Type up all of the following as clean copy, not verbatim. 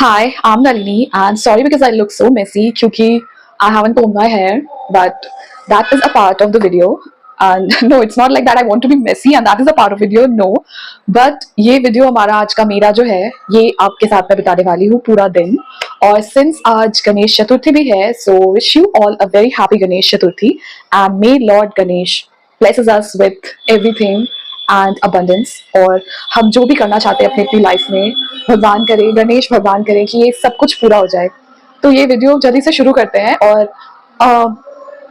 Hi, I'm Nalini, and sorry because I look so messy क्योंकि I haven't combed my hair, but that is a part of the video. And no, it's not like that I want to be messy and that is a part of video. No, but ये video हमारा आज का मेरा जो है ये आपके साथ मैं बिताने वाली हूँ पूरा दिन. और सिंस आज गणेश चतुर्थी भी है, so wish you all a very happy Ganesh Chaturthi and may Lord Ganesh blesses us with everything and abundance. और हम जो भी करना चाहते हैं अपनी अपनी लाइफ में, भगवान करे, गणेश भगवान करे कि ये सब कुछ पूरा हो जाए. तो ये वीडियो जल्दी से शुरू करते हैं. और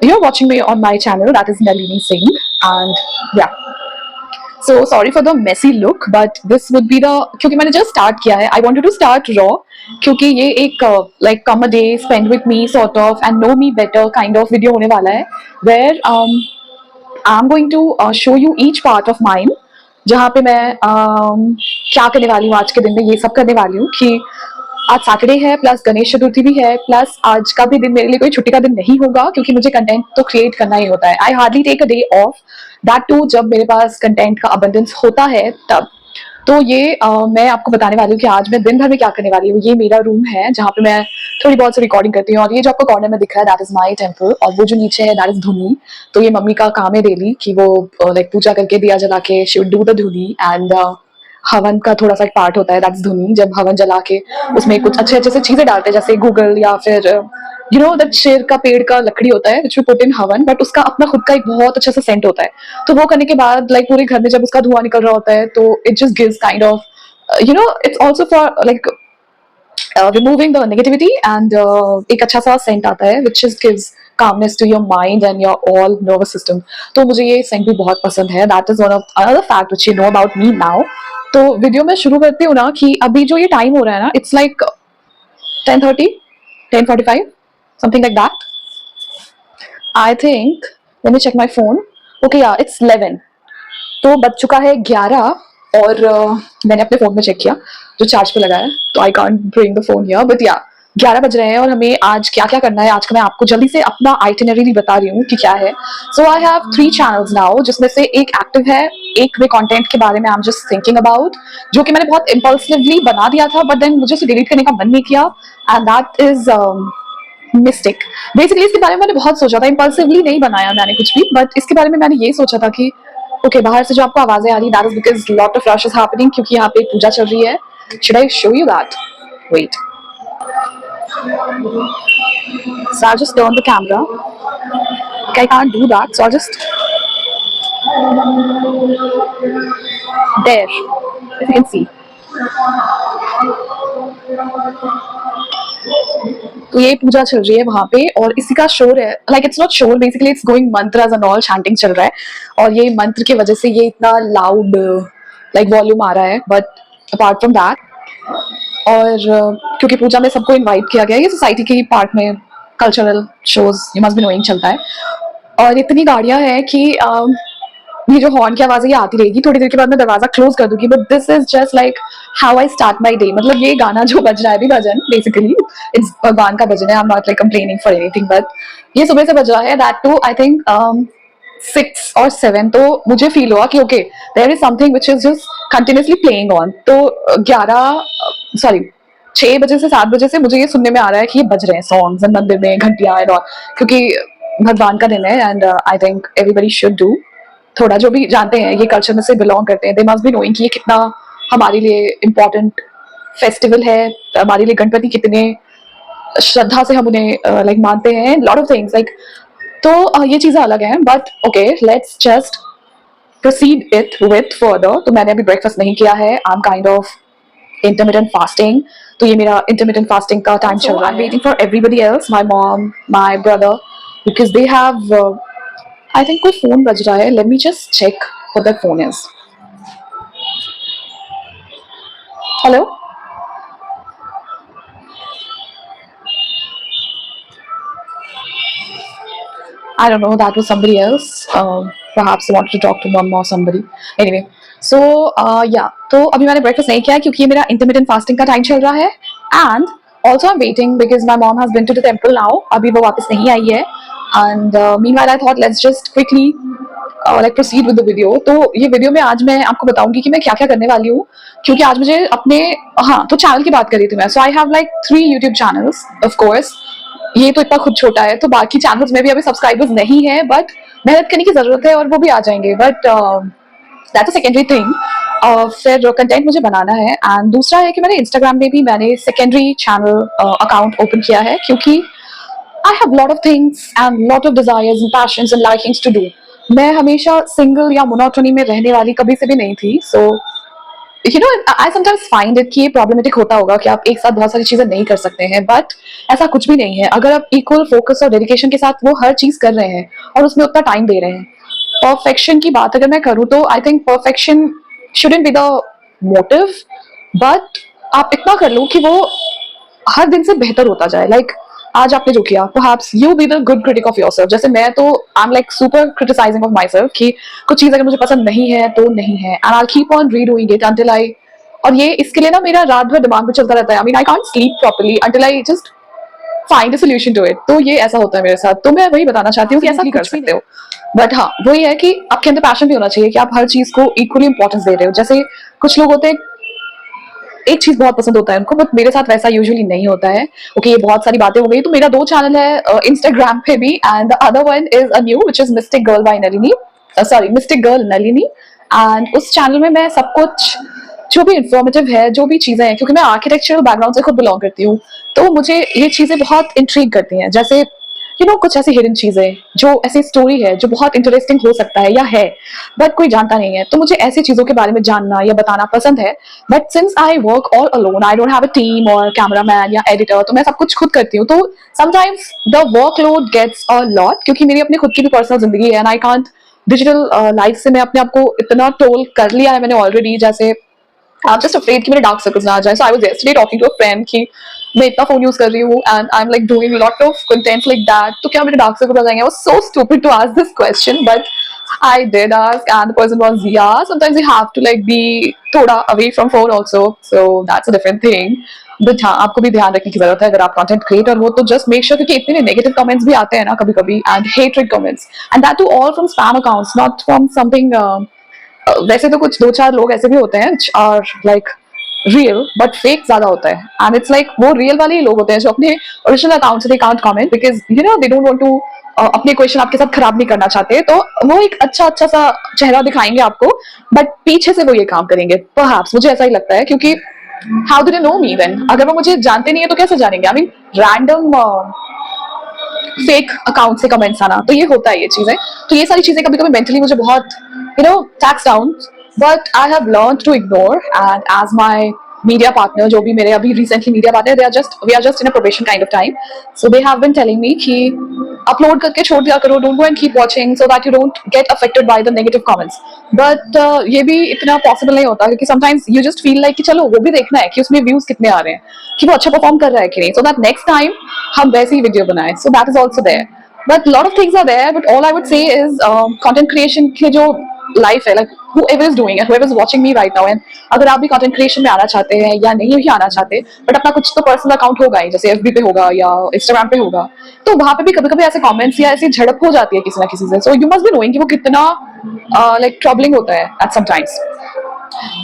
you are watching me on my channel, that is Nalini Singh. And ya, so sorry for the messy look, but this would be the, क्योंकि मैंने जस्ट स्टार्ट किया है, I wanted to start raw, क्योंकि ये एक like come a day spend with me sort of and know me better kind of video होने वाला है, where I am going to show you each part of mind, जहाँ पे मैं क्या करने वाली हूँ आज के दिन में. ये सब करने वाली हूँ कि आज सैटरडे है, प्लस गणेश चतुर्थी भी है, प्लस आज का भी दिन मेरे लिए कोई छुट्टी का दिन नहीं होगा, क्योंकि मुझे कंटेंट तो क्रिएट करना ही होता है. I hardly take a day off, that too जब मेरे पास कंटेंट का अबंडेंस होता है तब. तो ये मैं आपको बताने वाली हूँ कि आज मैं दिन भर में क्या करने वाली हूँ. ये मेरा रूम है जहाँ पे मैं थोड़ी बहुत सी रिकॉर्डिंग करती हूँ, और ये जो आपको कॉर्नर में दिख रहा है दैट इज माय टेम्पल, और वो जो नीचे है दैट इज धुनी. तो ये मम्मी का काम है डेली कि वो लाइक पूजा करके दिया जला के शी वुड डू द धुनी, एंड हवन का थोड़ा सा पार्ट होता है दैट्स धुनी, जब हवन जला के उसमें कुछ अच्छे अच्छे से चीजें डालते हैं, जैसे गूगल या फिर यू नो दैट शेर का पेड़ का लकड़ी होता है विच वी पुट इन हवन, बट उसका अपना खुद का एक बहुत अच्छा सा सेंट होता है. तो वो करने के बाद लाइक पूरे घर में जब उसका धुआं निकल रहा होता है, तो it just gives kind of you know it's also for like removing the negativity, and एक अच्छा सा सेंट आता है which just gives calmness to your mind and your all nervous system. तो मुझे ये सेंट भी बहुत पसंद है. that is one of another fact which you know about me now. तो वीडियो में शुरू करती हूँ ना कि अभी जो ये टाइम हो रहा है ना, it's like 10:30 10:45 something like that. I think, let me check my phone. Okay, yeah, it's 11. तो बज चुका है 11, और मैंने अपने फोन में चेक किया जो चार्ज पे लगा है, तो I can't bring the phone here, but या 11 बज रहे हैं और हमें आज क्या क्या करना है. आज का मैं आपको जल्दी से अपना आइटिनरी बता रही हूँ कि क्या है. So I have 3 channels now, जिसमें से एक एक्टिव है, एक में कंटेंट के बारे में I am just thinking about, जो कि मैंने बहुत इम्पल्सिवली बना दिया था, बट देन मुझे उसे डिलीट करने का मन नहीं किया, and that is mistake. Basically इसके बारे में मैंने बहुत सोचा था, इम्पल्सिवली नहीं बनाया मैंने कुछ भी, बट इसके बारे में मैंने ये सोचा था कि ओके, बाहर से जो आपको आवाजें आ रही, that is because lot of rush is happening, क्योंकि यहाँ पे पूजा चल रही है. Should I show you that? Wait, so I just turn the camera. I can't do that, so I just there, if you can see. तो ये पूजा चल रही है वहां पे, और इसी का शोर है, लाइक इट्स नॉट शोर, बेसिकली इट्स गोइंग मंत्र एंड ऑल, चैंटिंग चल रहा है, और ये मंत्र की वजह से ये इतना लाउड लाइक वॉल्यूम आ रहा है. बट अपार्ट फ्रॉम दैट, और क्योंकि पूजा में सबको इनवाइट किया गया है, ये सोसाइटी के पार्ट में cultural shows you must be knowing चलता है, और इतनी गाड़ियां हैं कि ये जो हॉर्न की आवाज है ये आती रहेगी. थोड़ी देर के बाद मैं दरवाजा क्लोज कर दूंगी, but this is just like how I start my day. मतलब ये गाना जो बज रहा है, भी भजन बेसिकली इट्स भगवान का भजन है, I am not like complaining for anything, but ये सुबह से बज रहा है, दैट टू आई थिंक 6 और 7. तो मुझे फील हुआ कि okay, there is something which is just continuously playing on. तो 6 बजे से 7 बजे से मुझे ये सुनने में आ रहा है कि ये बज रहे हैं सॉन्ग्स मंदिर में, घंटियां एंड ऑल, क्योंकि भगवान का दिन है, and I think everybody should do. थोड़ा जो भी जानते हैं, ये कल्चर में से बिलोंग करते हैं, दे मस्ट बी नोइंग कि ये कितना हमारे लिए इम्पोर्टेंट फेस्टिवल है, हमारे लिए गणपति कितने श्रद्धा से हम उन्हें लाइक मानते हैं, लॉट ऑफ थिंग्स लाइक. तो ये चीजें अलग हैं, but okay, let's just proceed it with further. तो मैंने अभी ब्रेकफास्ट नहीं किया है, I am kind of intermittent fasting. तो ये मेरा इंटरमिटेंट फास्टिंग का टाइम चल रहा है. Waiting for everybody else, my mom, my brother, because they have, I think कोई फोन बज रहा है. Let me just check what that phone is. Hello? I don't know. That was somebody else. Perhaps they wanted to talk to mom or somebody. Anyway, so yeah. तो अभी मैंने breakfast नहीं किया है क्योंकि ये मेरा intermittent fasting का time चल रहा है. And also I'm waiting because my mom has been to the temple now. अभी वो वापस नहीं आई है. And meanwhile I thought let's just quickly like proceed with the video. तो ये वीडियो में आज मैं आपको बताऊंगी कि मैं क्या क्या करने वाली हूँ, क्योंकि आज मुझे अपने, हाँ तो चैनल की बात करी थी मैं। So I have like 3 YouTube channels of course. ये तो इतना खुद छोटा है, तो बाकी चैनल्स में भी अभी सब्सक्राइबर्स नहीं है, बट मेहनत करने की जरूरत है और वो भी आ जाएंगे, but that's a secondary thing. फिर कंटेंट मुझे बनाना है। एंड दूसरा है कि मैंने इंस्टाग्राम में भी मैंने सेकेंडरी चैनल अकाउंट ओपन किया है, क्योंकि I have lot of things and lot of desires and passions and likings to do. मैं हमेशा सिंगल या मोनोटोनी में रहने वाली कभी से भी नहीं थी। So you know I sometimes find it कि ये प्रॉब्लमेटिक होता होगा कि आप एक साथ बहुत सारी चीजें नहीं कर सकते हैं, बट ऐसा कुछ भी नहीं है। अगर आप इक्वल फोकस और डेडिकेशन के साथ वो हर चीज कर रहे हैं और उसमें उतना टाइम दे रहे हैं। परफेक्शन की बात अगर मैं करूँ तो I think perfection shouldn't be the motive, but आप इतना कर लो कि वो हर दिन से बेहतर होता जाए। लाइक आज आपने जो किया, perhaps you be the good critic of yourself। जैसे मैं तो I'm like super criticizing of myself कि कुछ चीज अगर मुझे पसंद नहीं है तो नहीं है, and I'll keep on redoing it until I, और ये इसके लिए ना मेरा रात भर दिमाग में चलता रहता है। I mean I can't sleep properly until I just find a solution to it। तो ये ऐसा होता है मेरे साथ। तो मैं वही बताना चाहती हूँ कि ऐसा कर सकते हो, बट हाँ वही है कि आपके अंदर पैशन भी होना चाहिए कि आप हर चीज को इक्वली इंपॉर्टेंस दे रहे हो। जैसे कुछ लोग होते हैं एक चीज बहुत पसंद होता है उनको, बट मेरे साथ वैसा यूजुअली नहीं होता है। ओके, ये बहुत सारी बातें हो गई। तो मेरा 2 चैनल है इंस्टाग्राम पे भी, and the other one is a new which is mystic girl by Nalini, sorry mystic girl Nalini. And उस चैनल में मैं सब कुछ जो भी इंफॉर्मेटिव है, जो भी चीजें हैं, क्योंकि मैं आर्किटेक्चरल बैकग्राउंड से खुद बिलोंग करती हूँ, तो मुझे ये चीजें बहुत इंट्रीग करती हैं। जैसे कुछ ऐसी हिडन चीजें, जो ऐसी स्टोरी है जो बहुत इंटरेस्टिंग हो सकता है या है, बट कोई जानता नहीं है, तो मुझे ऐसी चीजों के बारे में जानना या बताना पसंद है। But since I work all alone, I don't have a team और कैमरामैन या एडिटर, तो मैं सब कुछ खुद करती हूँ। तो sometimes the workload gets a lot, क्योंकि मेरी अपनी खुद की भी पर्सनल जिंदगी है, and I can't digital life से मैं अपने आप को इतना टोल कर लिया है मैंने ऑलरेडी। जैसे I'm just afraid कि मेरे डार्क सर्कल्स ना आ जाए। So I was yesterday talking to a friend कि मैं इतना फोन यूज कर रही हूँ and I'm like doing a lot of content like that, तो क्या मेरे डार्क सर्कल्स आ जाएंगे? I was so stupid to ask this question, but I did ask, and the person was, yeah, sometimes you have to like be थोड़ा away from phone also, so that's a different thing। But हाँ, आपको भी ध्यान रखने की जरूरत है अगर आप कंटेंट क्रिएटर हो, तो जस्ट मेक श्योर, क्योंकि इतने नेगेटिव कमेंट्स भी आते हैं ना कभी कभी, and hatred comments, and that too all from spam accounts, not from something. वैसे तो कुछ 2-4 लोग ऐसे भी होते हैं और लाइक रियल, बट फेक ज्यादा होता है। एंड इट्स लाइक वो रियल वाले ही लोग होते हैं जो अपने ओरिजिनल अकाउंट से they can't comment, because they don't want to अपने क्वेश्चन आपके साथ खराब नहीं करना चाहते, तो वो एक अच्छा सा चेहरा दिखाएंगे आपको, बट पीछे से वो ये काम करेंगे। परहैप्स मुझे ऐसा ही लगता है, क्योंकि how do they know me then? अगर वो मुझे जानते नहीं है तो कैसे जानेंगे? I mean random fake account से कमेंट्स आना, तो ये होता है ये चीजें। तो ये सारी चीजें कभी कभी मेंटली मुझे बहुत tax down, but I have learn to ignore. And as my media partner, जो भी मेरे अभी recently media partner, we are just in a probation kind of time, so they have been telling me कि upload करके छोड़ दिया करो, don't go and keep watching so that you don't get affected by the negative comments. But ये भी इतना possible नहीं होता, क्योंकि sometimes you just feel like कि चलो वो भी देखना है कि उसमें व्यूज कितने आ रहे हैं, कि वो अच्छा परफॉर्म कर रहा है कि नहीं, सो दैट नेक्स्ट टाइम हम वैसे ही वीडियो बनाए। So that is also there, but lot of things are there, but all I would say is content creation के जो लाइफ है, like whoever is doing it, whoever is watching me right now, and अगर आप भी content creation में आना चाहते हैं या नहीं भी आना चाहते, बट अपना कुछ तो पर्सनल अकाउंट होगा ही, जैसे FB पे होगा या इंस्टाग्राम पे होगा, तो वहां पे भी कभी कभी ऐसे कमेंट्स या ऐसी झड़प हो जाती है किसी ना किसी से। So you must be knowing कि वो कितना लाइक ट्रबलिंग होता है एट सम टाइम्स।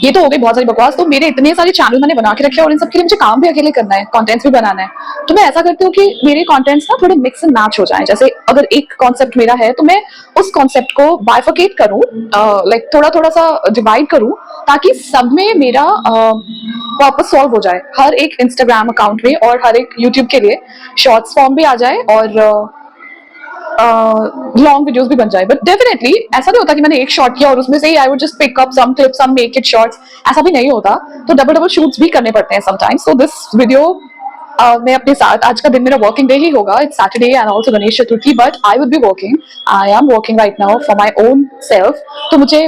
ये तो हो गई बहुत सारी बकवास। तो मेरे इतने सारे चैनल मैंने बना के रखे हैं, और इन सब के लिए मुझे काम भी अकेले करना है, कंटेंट्स भी बनाना है। तो मैं ऐसा करती हूँ कि मेरे कंटेंट्स ना थोड़े मिक्स एंड मैच हो जाएं। जैसे अगर एक कॉन्सेप्ट मेरा है, तो मैं उस कॉन्सेप्ट को बाइफरकेट करूँ, लाइक थोड़ा थोड़ा सा डिवाइड करूँ, ताकि सब में मेरा वापस सॉल्व हो जाए, हर एक इंस्टाग्राम अकाउंट में और हर एक यूट्यूब के लिए शॉर्ट्स फॉर्म भी आ जाए और लॉन्ग वीडियोस भी बन जाए। बट डेफिनेटली ऐसा नहीं होता कि मैंने एक शॉट किया और उसमें से ही I would just pick up some clips and make it shorts, ऐसा भी नहीं होता। तो डबल डबल शूट्स भी करने पड़ते हैं समटाइम्स। सो दिस वीडियो मैं अपने साथ, आज का दिन मेरा वर्किंग डे ही होगा, it's Saturday and also Ganesh Chaturthi, but I would be working, I am working right now for my own self. तो मुझे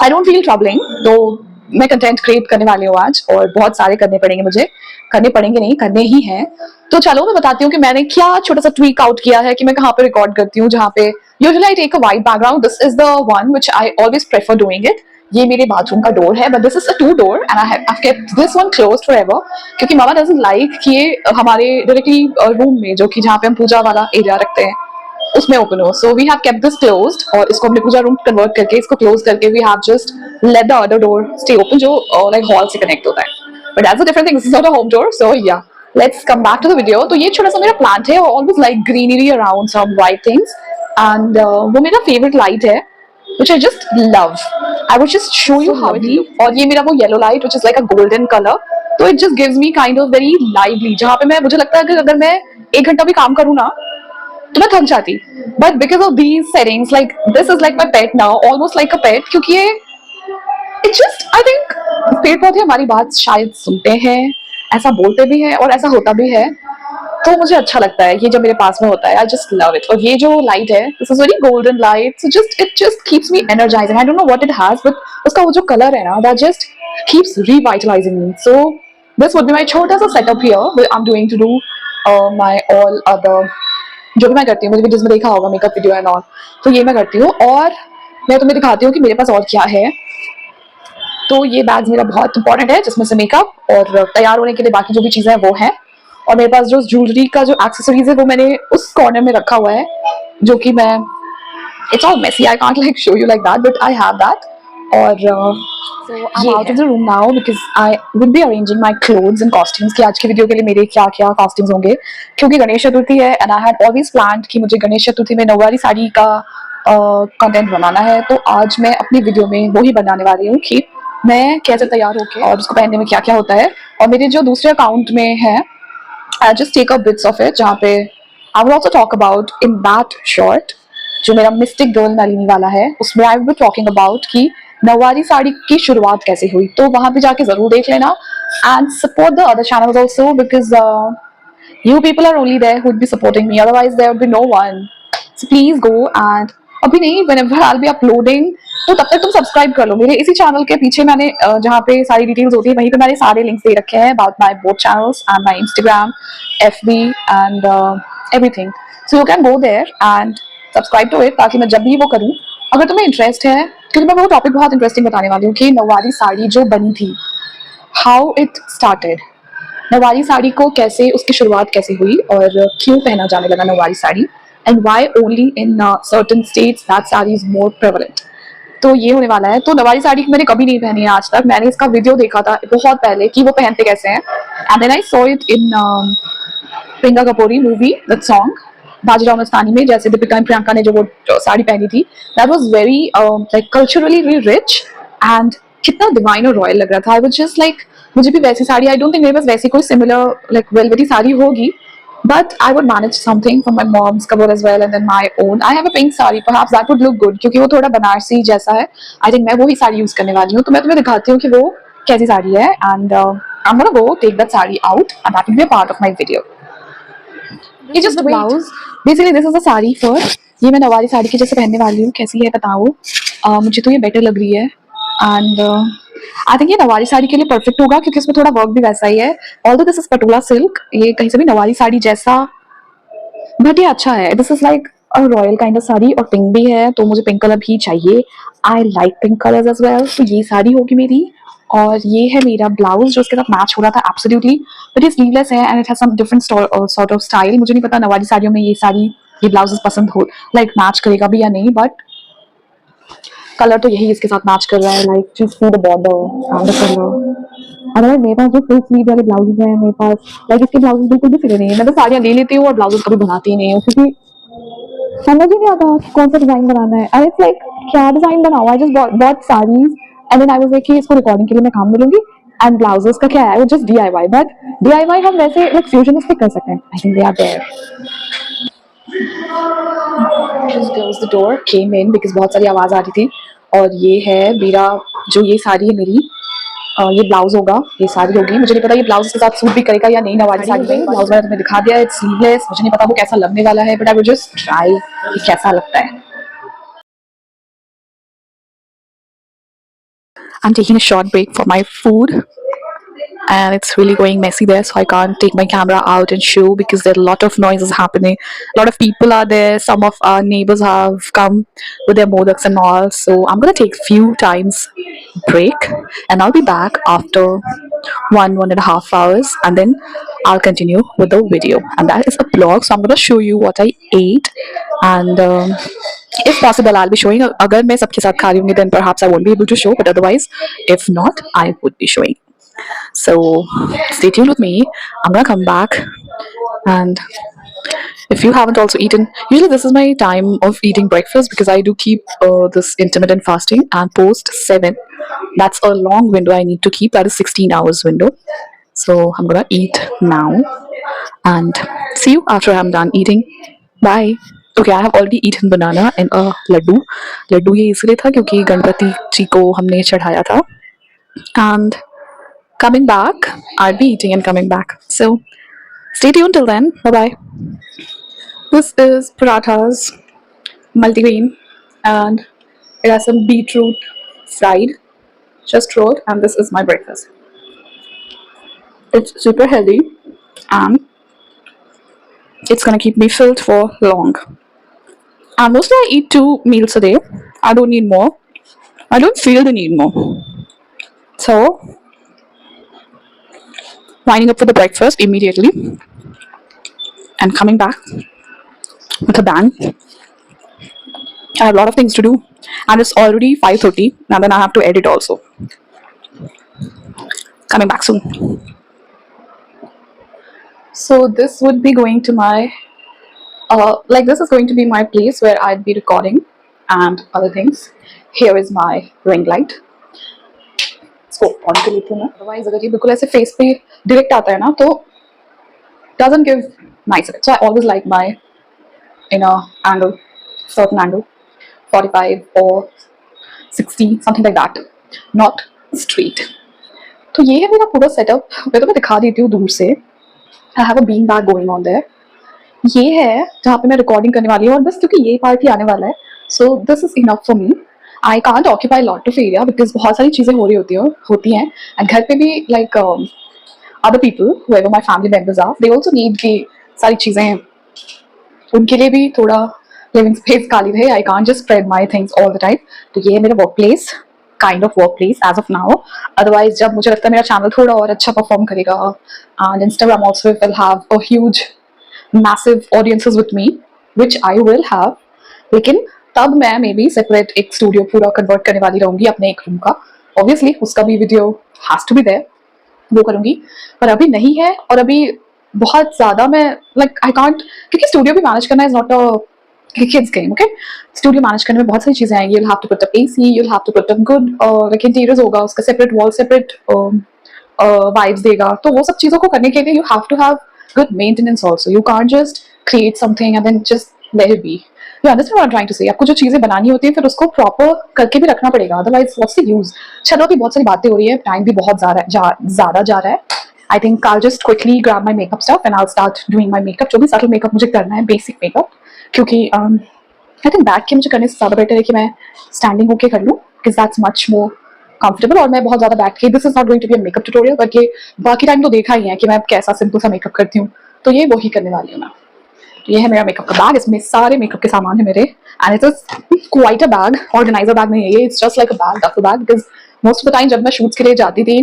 आई डोंट फील ट्रबलिंग, तो मैं कंटेंट क्रिएट करने वाली हूँ आज, और बहुत सारे करने पड़ेंगे मुझे, करने पड़ेंगे नहीं, करने ही हैं। तो चलो मैं बताती हूँ कि मैंने क्या छोटा सा ट्वीक आउट किया है, कि मैं कहाँ पे रिकॉर्ड करती हूँ, जहाँ पे usually I take a white background. This is the one which I always prefer doing it. ये मेरे बाथरूम का डोर है, but this is a 2 door and I have kept this one closed forever, क्योंकि मामा doesn't like कि ये हमारे directly room में, जो कि जहाँ पे हम पूजा वाला एरिया रखते हैं, उसमें ओपन हो. So we have kept this closed और इसको हमने पूजा रूम कन्वर्ट करके इसको क्लोज करके we have just let the other door stay open जो like hall से connect होता है. But that's a different thing. This is not a home door. So yeah, let's come back to the video. तो ये छोटा सा मेरा plant है, almost like greenery around some white things, and वो मेरा favorite light है, which I just love. I would just show you how it looks. और ये मेरा वो yellow light, which is like a golden color. तो it just gives me kind of very lively. जहाँ पे मैं मुझे लगता है कि अगर मैं 1 घंटा भी काम करूँ ना तो मैं थक जाती. But because of these settings like this is like my pet now, almost like a pet, क्योंकि ये इट जस्ट आई थिंक पेड़ पौधे हमारी बात शायद सुनते हैं, ऐसा बोलते भी हैं और ऐसा होता भी है. तो मुझे अच्छा लगता है ये जब मेरे पास में होता है. I just love it. और ये जो लाइट है this is very golden light, so just it just keeps me energising. I don't know what it has, but उसका वो जो कलर है ना that just keeps revitalising me. So this would be my छोटा सा setup here. I am doing to do my all other जो भी मैं करती हूँ. मुझे वीडियोस में देखा होगा मेकअप वीडियो एंड ऑल, तो ये मैं करती हूँ. और मैं तुम्हें दिखाती हूँ कि मेरे पास और क्या है. तो ये बैग मेरा बहुत इंपॉर्टेंट है जिसमें से मेकअप और तैयार होने के लिए बाकी जो भी चीज़ें हैं वो है. और मेरे पास जो ज्वेलरी का जो एक्सेसरीज है वो मैंने उस कॉर्नर में रखा हुआ है जो कि मैं it's all messy. I can't like show you like that but I have that. और so I'm out of the room now because I will be arranging my clothes and costumes कि आज की वीडियो के लिए मेरे क्या क्या costumes होंगे, क्योंकि गणेश चतुर्थी है and I had always planned कि मुझे गणेश चतुर्थी में नववारी साड़ी का कंटेंट बनाना है. तो आज मैं अपनी वीडियो में वही बनाने वाली हूँ कि मैं कैसे तैयार होकर और उसको पहनने में क्या क्या होता है. और मेरे जो दूसरे अकाउंट में है I just take up bits of it जहाँ पे I will also talk about in that short जो मेरा मिस्टिक गर्ल नलिनी वाला है. उसमें I will be talking about कि नववारी साड़ी की शुरुआत कैसे हुई. तो वहां पे जाके जरूर देख लेना and support the other channels also because you people are only there who would be supporting me, otherwise there would be no one. So please go and अभी नहीं, whenever I'll be uploading तो तब तक तुम subscribe कर लो. मेरे इसी channel के पीछे मैंने जहाँ पे सारी डिटेल्स होती है वहीं पे मैंने सारे लिंक्स दे रखे हैं about my both channels and my Instagram, FB and everything. So you can go there and subscribe to it ताकि मैं जब भी वो करूँ अगर तुम्हें इंटरेस्ट है, क्योंकि मैं वो टॉपिक बहुत इंटरेस्टिंग बताने वाली हूँ कि नववारी साड़ी जो बनी थी, हाउ इट स्टार्टेड. नववारी साड़ी को कैसे, उसकी शुरुआत कैसे हुई और क्यों पहना जाने लगा nauvari sari and why only in certain states that sari is more prevalent. तो ये होने वाला है. तो नववारी साड़ी मैंने कभी नहीं पहनी है आज तक. मैंने इसका वीडियो देखा था बहुत पहले कि वो पहनते कैसे हैं and then I saw it in Priyanka कपूरी movie that song Bajirao Mastani में, जैसे दीपिका एंड प्रियंका ने जो वो साड़ी पहनी थी that was very like culturally very rich and कितना डिवाइन और रॉयल लग रहा था. आई वाज जस्ट लाइक मुझे भी वैसी साड़ी, आई डोंट थिंक मेरे पास वैसी कोई सिमिलर लाइक वेलवेटी साड़ी होगी, but I would manage something from my mom's cupboard as well and then my own. I have a pink saree, perhaps that would look good क्योंकि वो थोड़ा बनारसी जैसा है. I think मैं वो ही साड़ी यूज करने वाली हूँ. तो मैं तुम्हें दिखाती हूँ कि वो कैसी साड़ी है and I'm gonna go take that saree out and that will be a part of my video. ये just the blouse. Basically this is a saree for. ये मैं नवारी साड़ी की जैसे पहनने वाली हूँ. कैसी है बताओ. मुझे तो ये बेटर लग रही है and आई थिंक ये नवारी साड़ी के लिए परफेक्ट होगा क्योंकि इसमें थोड़ा वर्क भी वैसा ही है. Although this is Patola silk, ये कहीं से भी नवारी साड़ी जैसा, बट ये अच्छा है. This is like a royal kind of sari और पिंक भी है तो मुझे पिंक कलर भी चाहिए. I like pink colours as well. तो ये साड़ी होगी मेरी और ये है मेरा ब्लाउज जो उसके साथ मैच हो रहा था एब्सोल्युटली. बट ये स्लीवलेस है and it has some different sort of style. मुझे नहीं पता नवारी साड़ियों में ये साड़ी ये ब्लाउजेस पसंद हो लाइक मैच करेगा भी या नहीं, बट कलर तो यही इसके साथ मैच कर रहा है. Like just see the border and the colour. Otherwise मेरे पास जो फुल स्लीव वाले ब्लाउजेस हैं मेरे पास लाइक इसके ब्लाउजेस बिल्कुल भी सिले नहीं है. मैं तो साड़ियाँ ले लेती हूँ और ब्लाउजेस कभी बनाती ही नहीं हूँ क्योंकि समझ ही नहीं आता कौन सा डिजाइन बनाना है. एंड इट्स लाइक क्या डिजाइन बनाऊँ. I just bought saris and then I was like कि इसको रिकॉर्डिंग के लिए मैं काम में लूंगी एंड ब्लाउजेस का क्या है वो जस्ट DIY. बट DIY हम वैसे लाइक फ्यूजनिस्टिक कर सकते हैं. I think they are there. Just close the door, came in because बहुत सारी आवाज आ रही थी. और ये है मेरा जो ये साड़ी है मेरी, ये ब्लाउज होगा, ये साड़ी होगी. मुझे नहीं पता ये ब्लाउज के साथ सूट भी करेगा या नहीं. नवारी साड़ी में ब्लाउज मैंने तुम्हें दिखा दिया. It's sleeveless. मुझे नहीं पता वो कैसा लगने वाला है but I will just try कि कैसा लगता है. I'm taking a short break for my food and it's really going messy there, so I can't take my camera out and show because there are a lot of noises happening. A lot of people are there. Some of our neighbors have come with their modaks and all, so I'm gonna take few times break and I'll be back after 1.5 hours and then I'll continue with the video. And that is a vlog, so I'm gonna show you what I ate and if possible I'll be showing. अगर मैं सबके साथ खा रही हूँगी then perhaps I won't be able to show, but otherwise if not I would be showing. So stay tuned with me. I'm gonna come back, and if you haven't also eaten, usually this is my time of eating breakfast because I do keep this intermittent fasting, and post 7, that's a long window I need to keep. That is 16 hours window. So I'm gonna eat now and see you after I'm done eating. Bye. Okay, I have already eaten banana and a laddu. Laddu ये इसलिए था क्योंकि गणपति जी को हमने चढ़ाया था. And coming back, I'll be eating and coming back. So stay tuned till then. Bye bye. This is parathas, multigrain, and it has some beetroot fried, just rolled, and this is my breakfast. It's super healthy, and it's gonna keep me filled for long. And mostly I eat 2 meals a day. I don't need more. I don't feel the need more. So, winding up for the breakfast immediately and coming back with a bang. I have a lot of things to do, and it's already 5:30. Now then I have to edit also. Coming back soon. So this would be going to my this is going to be my place where I'd be recording and other things. Here is my ring light. इसको on कर लेती हूँ मैं. Otherwise अगर ये बिल्कुल ऐसे face पे डायरेक्ट आता है ना तो doesn't give nice effect. So I always like my in a angle, certain angle, 45 or 60, something like that, not straight. तो ये है मेरा पूरा सेटअप. मैं तुम्हें दिखा देती हूँ दूर से. I have a bean bag going on there. ये है जहाँ पे मैं रिकॉर्डिंग करने वाली हूँ और बस क्योंकि ये पार्ट ही आने वाला है. So this is enough for me. I can't occupy lot of area because बहुत सारी चीज़ें हो रही होती हैं एंड घर पे भी like other people whoever my family members are, they also need की सारी चीज़ें उनके लिए भी थोड़ा लिविंग स्पेस खाली रहे. I can't just spread my things all the time. तो ये है मेरा work place, kind of work place as of now. Otherwise जब मुझे लगता है मेरा चैनल थोड़ा और अच्छा परफॉर्म करेगा and Instagram also will have a huge massive audiences with me, which I will have. लेकिन तब मैं मे बी सेपरेट एक स्टूडियो पूरा कन्वर्ट करने वाली रहूंगी अपने एक रूम का. ऑब्वियसली उसका भी video has to be there, वो करूंगी. पर अभी नहीं है और अभी बहुत ज़्यादा मैं लाइक आई कांट, क्योंकि स्टूडियो भी मैनेज करना is not a kids game. Okay, studio manage करने में बहुत सारी चीज़ें आएंगी. you'll have to put up AC, you'll have to put up good like interiors होगा, उसका सेपरेट वॉल, सेपरेट वाइब्स देगा. तो वो सब चीज़ों को करने के लिए you have to have good maintenance also. You can't just create something and then just let it be. You understand what I'm trying to say? आपको जो चीज़ें बनानी होती है फिर उसको प्रॉपर करके भी रखना पड़ेगा. Otherwise what's the use. चलो अभी बहुत सारी बातें हो रही है, टाइम भी बहुत ज़्यादा जा रहा है. I think I'll just quickly grab my makeup stuff and I'll start doing my makeup. जो भी subtle makeup मुझे करना है, बेसिक मेकअप, क्योंकि आई थिंक बैठ के मुझे करने से ज़्यादा बेटर है कि मैं स्टैंडिंग होके कर लूँ because that's much more comfortable. और मैं बहुत ज़्यादा बैठ के, this is not going to be a makeup tutorial, but ये बाकी टाइम तो देखा ही है कि मैं कैसा सिंपल सा मेकअप करती हूँ. तो ये वही करने वाली हूँ मैं. ये है मेरा मेकअप का बैग. इसमें सारे मेकअप के सामान है मेरे and it is quite a bag. Organiser bag नहीं है ये, it's just like a bag, duffel bag. Because most of the time जब मैं शूट्स के लिए जाती थी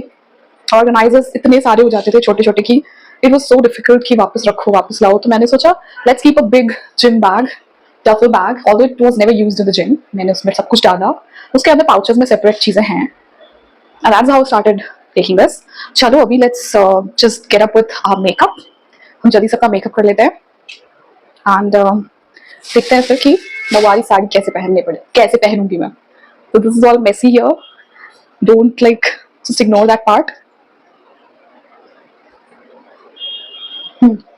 ऑर्गेनाइजर्स इतने सारे हो जाते थे छोटे छोटे की इट वॉज सो डिफिकल्ट कि वापस रखो वापस लाओ. तो मैंने सोचा let's keep a big gym bag, duffel bag. Although it was never used in the gym. मैंने उसमें सब कुछ डाला, उसके अंदर पाउचेस में सेपरेट चीज़ें हैं. And that's how I started taking this. चलो अभी let's just get up with our makeup. हम जल्दी से अपना मेकअप कर लेते हैं and देखते हैं फिर कि मैं वाली साड़ी कैसे पहनूंगी मैं. So this is all messy here. Don't like just ignore that part.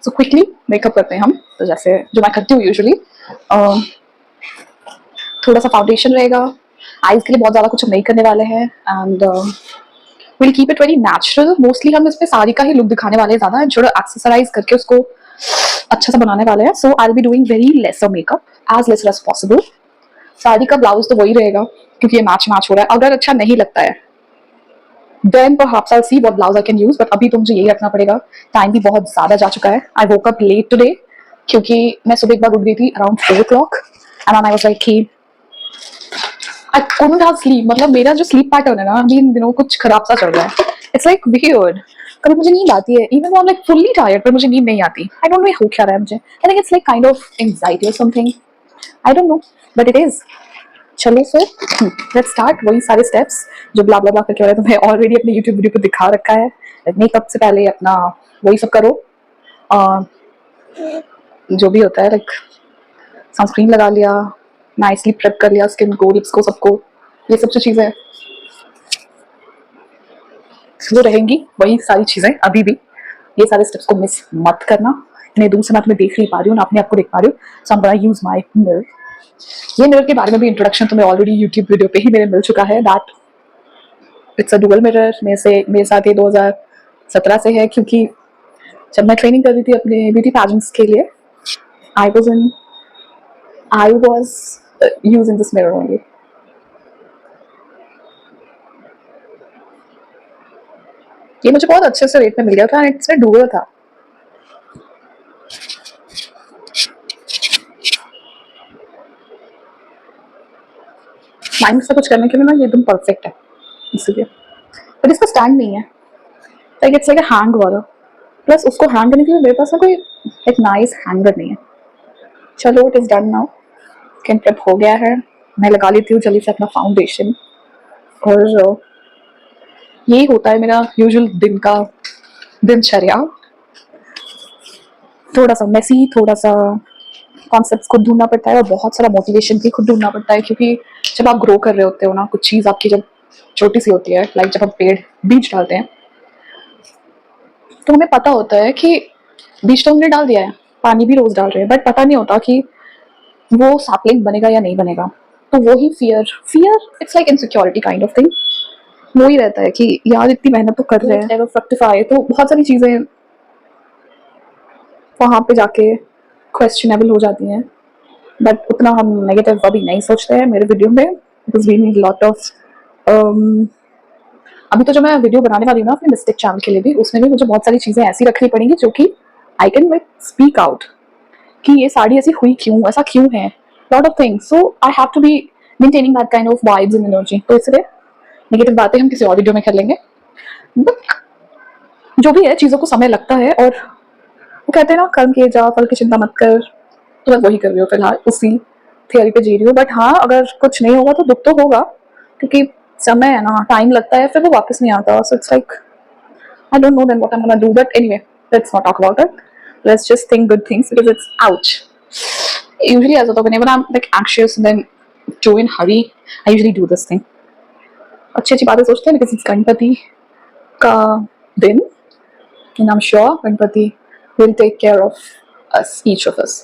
So quickly makeup करते हैं हम. तो जैसे जो मैं करती हूँ यूजुअली, थोड़ा सा फाउंडेशन रहेगा. आईज के लिए बहुत ज़्यादा कुछ हम नहीं करने वाले हैं and will keep it very natural. Mostly हम इस पे साड़ी का ही लुक दिखाने वाले हैं ज़्यादा एंड थोड़ा एक्सेसराइज करके उसको अच्छा सा बनाने वाले हैं. So I will be doing very lesser makeup, as lesser as possible. Sari का ब्लाउज तो वही रहेगा क्योंकि ये मैच हो रहा है. अगर अच्छा नहीं लगता है then perhaps I will see what blouse I can use, but अभी तो मुझे यही रखना पड़ेगा. टाइम भी बहुत ज़्यादा जा चुका है. आई वोक अप लेट टुडे क्योंकि मैं सुबह एक बार उठ गई थी around 4 o'clock and I was like कि I couldn't have sleep. मतलब मेरा जो स्लीप पैटर्न है ना अभी इन दिनों कुछ खराब सा चल रहा है. It's like weird. कभी मुझे नींद आती है इवन लाइक फुल्ली टायर्ड पर मुझे नींद नहीं आती. आई डोंट नो हो क्या रहा है मुझे. I think it's like kind of anxiety और something. I don't know but it is. चलो सो लेट्स स्टार्ट। वही सारे स्टेप्स जो ब्ला ब्ला ब्ला करके हो रहा है तुम्हें ऑलरेडी अपने यूट्यूब वीडियो पे दिखा रखा है। मेकअप से पहले अपना वही सब करो, जो भी होता है, लाइक सनस्क्रीन लगा लिया, नाइसली प्रेप कर लिया स्किन को, लिप्स को, सबको, ये सब जो चीज़ें जो रहेंगी वही सारी चीज़ें अभी भी। ये सारे स्टेप्स को मिस मत करना। इतने दूर से मैं तुम्हें देख नहीं पा रही हूँ ना अपने आप को देख पा रही हूँ, so I am gonna use my mirror. ये मिरर के बारे में भी इंट्रोडक्शन तुम्हें ऑलरेडी यूट्यूब वीडियो पे ही मेरे मिल चुका है। That it's a dual mirror. मेरे साथ ये 2017 से है, क्योंकि जब मैं ट्रेनिंग कर रही थी अपने ब्यूटी पैजेंट्स के लिए, I was using this mirror only. ये मुझे बहुत अच्छे से रेट में मिल गया था, एंड इट्स डुअल था। माइंड से कुछ करने के लिए ना ये एकदम परफेक्ट है, इसलिए। पर इसका स्टैंड नहीं है, like it's like a hang वाला। प्लस उसको हैंग करने के लिए मेरे पास ना कोई एक नाइस हैंगर नहीं है। चलो it is done now. Skin prep हो गया है। मैं लगा लेती हूँ जल्दी से अपना फाउंडेशन। और यही होता है मेरा यूजुअल दिन का दिनचर्या। थोड़ा सा मेसी, थोड़ा सा कॉन्सेप्ट्स खुद ढूंढना पड़ता है, और बहुत सारा मोटिवेशन भी खुद ढूंढना पड़ता है, क्योंकि जब आप ग्रो कर रहे होते हो ना, कुछ चीज़ आपकी जब छोटी सी होती है, लाइक जब हम पेड़ बीज डालते हैं, तो हमें पता होता है कि बीज तो हमने डाल दिया है, पानी भी रोज डाल रहे हैं, बट पता नहीं होता कि वो सैपलिंग बनेगा या नहीं बनेगा। तो वो ही fear it's like insecurity kind of thing. वो ही रहता है कि यार इतनी मेहनत तो कर रहे हैं, नेवर फ्रक्टिफाई। तो बहुत सारी चीज़ें वहाँ पे जाके क्वेश्चनेबल हो जाती हैं, बट उतना हम नेगेटिव अभी नहीं सोचते हैं मेरे वीडियो में, because we need lot of. अभी तो जो मैं वीडियो बनाने वाली हूँ ना अपने मिस्टेक चैनल के लिए भी, उसमें भी मुझे बहुत सारी चीज़ें ऐसी रखनी पड़ेंगी जो कि I can like speak out कि ये साड़ी ऐसी हुई क्यों, ऐसा क्यों है, lot of things. So I have to be maintaining that kind of vibes and energy. तो इसलिए नेगेटिव बातें हम किसी और वीडियो में कर लेंगे, बट जो भी है चीज़ों को समय लगता है। और वो कहते हैं ना, कर्म किए जा फल की चिंता मत कर। तो मैं वही कर रही हूँ फिलहाल, उसी थियोरी पे जी रही हूँ। बट हाँ, अगर कुछ नहीं होगा तो दुख तो होगा, क्योंकि समय है ना, टाइम लगता है, फिर वो वापस नहीं आता। So it's like I don't know then what I'm gonna do, but anyway, let's not talk about it. Let's just think good things, because it's ouch. Usually, as a whenever I'm like anxious and then too in hurry, I usually do this thing. अच्छी अच्छी बातें सोचते हैं, because it's Ganpati का दिन, and I'm sure Ganpati will take care of us, each of us.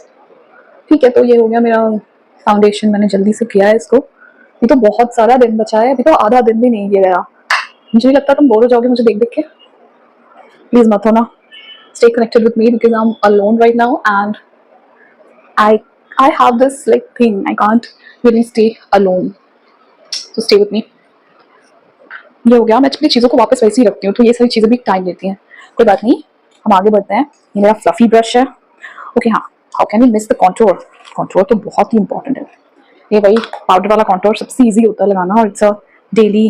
ठीक है, तो ये हो गया मेरा फाउंडेशन। मैंने जल्दी से किया है इसको। ये तो बहुत सारा दिन बचा है, अभी तो आधा दिन भी नहीं गया। मुझे नहीं लगता तुम बोर हो जाओगे मुझे देख देख के। प्लीज मत होना। Stay connected with me because I'm alone right now, and I have this like thing, I can't really stay alone, so stay with me. ये हो गया। मैं अपनी चीज़ों को वापस वैसे ही रखती हूँ, तो ये सारी चीज़ें भी टाइम लेती हैं। कोई बात नहीं, हम आगे बढ़ते हैं। ये मेरा फ्लफी ब्रश है। ओके हाँ, how can we miss the contour. Contour तो बहुत ही इंपॉर्टेंट है। ये वही पाउडर वाला कॉन्टोर सबसे ईजी होता है लगाना, और इट्स अ डेली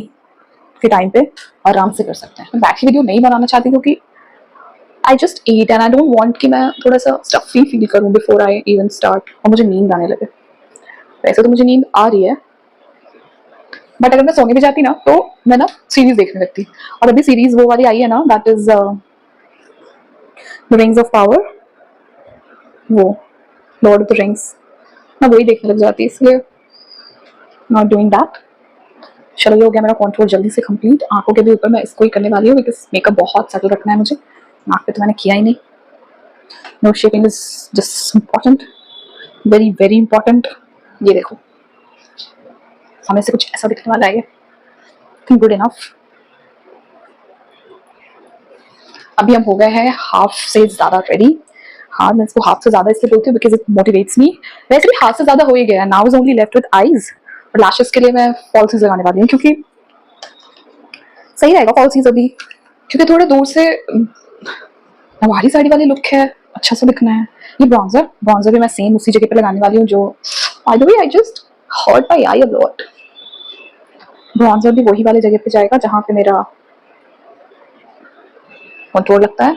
के टाइम पे आराम से कर सकते हैं। मैं बैक वीडियो नहीं बनाना चाहती, क्योंकि I just eat and I don't want कि मैं थोड़ा सा स्टफी फील करूँ बिफोर आई इवन स्टार्ट, और मुझे नींद आने लगे। वैसे तो मुझे नींद आ रही है, बट अगर मैं सोने भी जाती ना, तो मैं ना सीरीज देखने लगती। और अभी सीरीज वो वाली आई है ना, that is the rings of power, वो लॉर्ड ऑफ द रिंग्स, मैं वही देखने लग जाती, इसलिए नॉट डूइंग दैट। चलो ये हो गया मेरा कॉन्टूर जल्दी से कंप्लीट। आंखों के भी ऊपर मैं इसको ही करने वाली हूँ, बिकॉज मेकअप बहुत सटल रखना है मुझे। नाक पे तो मैंने किया ही नहीं। No shaping is just important, very very important. ये देखो सामने से कुछ ऐसा दिखने वाला है, थिंक गुड इनफ। अभी हम हो गए हैं हाफ से ज्यादा रेडी। हाँ, मैं इसको हाफ से ज्यादा इसलिए बोलती हूँ बिकॉज इट मोटिवेट्स मी। वैसे भी हाफ से ज्यादा हो ही गया है। Now is only left with eyes, और लैशेस के लिए मैं फॉल्सीज लगाने वाली हूँ, क्योंकि सही रहेगा फॉल्सीज अभी, क्योंकि थोड़े दूर से नवारी साड़ी वाली लुक है, अच्छा सा दिखना है। ये ब्रॉन्जर भी मैं सेम उसी जगह पे लगाने वाली हूँ, जो by the way I just hurt my eye a lot. Bronzer भी वही वाली जगह पे जाएगा जहाँ पे मेरा कंट्रोल लगता है।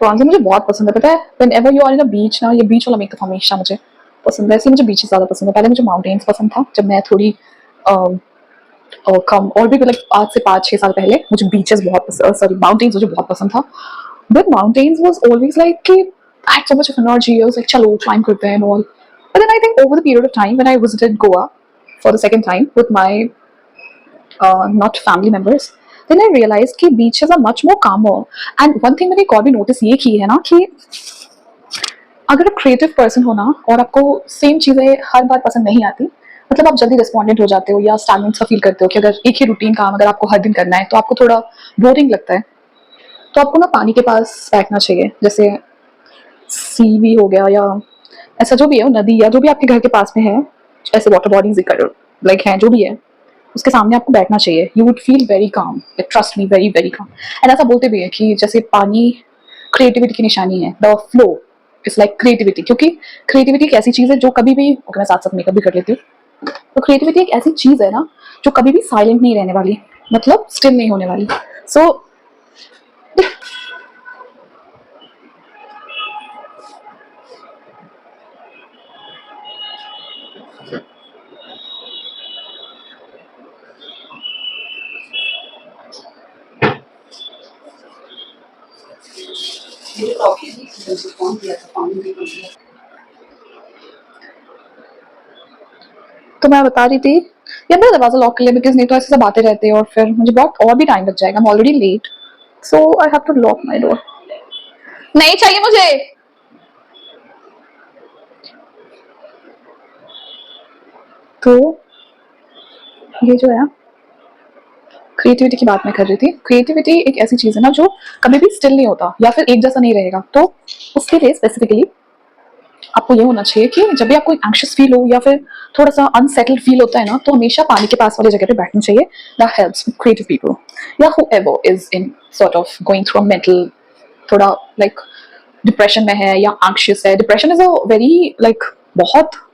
ब्रॉन्जर मुझे बहुत पसंद है, पता है। व्हेनेवर यू आर इन अ बीच ना, ये बीच वाला मेकअप हमेशा मुझे पसंद है, इसलिए मुझे बीचेस ज़्यादा पसंद है। पहले मुझे माउंटेन्स पसंद था, जब मैं थोड़ी कम और भी मतलब आज से 5-6 साल पहले मुझे बीचेस बहुत सॉरी माउंटेन्स मुझे बहुत पसंद था। But mountains was always like कि I had so much of energy, I was like चलो क्लाइंब करते हैं all. But then I think over the period of time when I visited Goa for the second time with my not family members, then I realized कि beaches are much more calmer. And one thing मैंने एक और भी notice ये की है ना कि अगर आप क्रिएटिव पर्सन हो ना और आपको सेम चीज़ें हर बार पसंद नहीं आती, मतलब आप जल्दी रिस्पॉन्डेंट हो जाते हो या स्टैगनेंट सा फील करते हो कि अगर एक ही रूटीन काम अगर आपको हर दिन करना है तो आपको थोड़ा बोरिंग लगता है, तो आपको ना पानी के पास बैठना चाहिए, जैसे सी भी हो गया या ऐसा जो भी है नदी या जो भी आपके घर के पास में है, ऐसे वाटर बॉडीज लाइक हैं जो भी है, उसके सामने आपको बैठना चाहिए। You would feel very calm, trust me, very very calm. And ऐसा बोलते भी है कि जैसे पानी क्रिएटिविटी की निशानी है, the flow it's like creativity, क्योंकि क्रिएटिविटी एक ऐसी चीज़ है जो कभी भी, ओके मैं साथ साथ मेकअप भी कर लेती हूँ, तो क्रिएटिविटी एक ऐसी चीज़ है ना जो कभी भी साइलेंट नहीं रहने वाली, मतलब स्टिल नहीं होने वाली। सो तो मैं बता रही थी यार मेरा दरवाजा लॉक कर लिया, बिकॉज नहीं तो ऐसे सब आते रहते हैं और फिर मुझे बहुत और भी टाइम लग जाएगा, I am already late, so I have to lock my door. नहीं चाहिए मुझे। तो ये जो है क्रिएटिविटी की बात मैं कर रही थी, क्रिएटिविटी एक ऐसी चीज़ है ना जो कभी भी स्टिल नहीं होता या फिर एक जैसा नहीं रहेगा, तो उसके लिए स्पेसिफिकली आपको ये होना चाहिए कि जब भी आपको एंग्शियस फील हो या फिर थोड़ा सा अनसेटल्ड फील होता है ना, तो हमेशा पानी के पास वाली जगह पे बैठना चाहिए। दैट हेल्प्स क्रिएटिव पीपल या whoever is in sort of going through a mental, थोड़ा लाइक डिप्रेशन में है या एंग्शियस है। Depression is a very like बहुत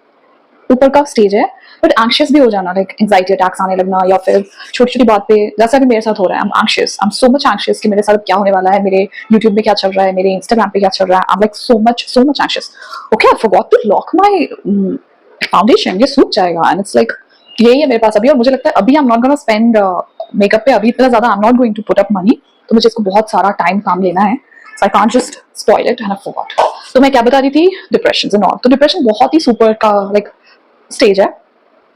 ऊपर का स्टेज है, बट एंग्शियस भी हो जाना, लाइक एंग्जाइटी अटैक्स आने लगना या फिर छोटी छोटी बात पे, जैसा कि मेरे साथ हो रहा है, I am so much anxious कि मेरे साथ क्या होने वाला है, मेरे यूट्यूब में क्या चल रहा है, मेरे इंस्टाग्राम पे क्या चल रहा है, I am like so much anxious. Okay I forgot to lock my foundation, ये सूख जाएगा एंड इट्स लाइक यही है मेरे पास अभी, और मुझे लगता है अभी I am not gonna spend makeup पे अभी इतना ज्यादा, I am not going to put up money, तो मुझे इसको बहुत सारा टाइम काम लेना है, so I can't just spoil it and I forgot. तो मैं क्या बता रही थी, डिप्रेशन एंड ऑल, तो डिप्रेशन बहुत ही सुपर का लाइक स्टेज है,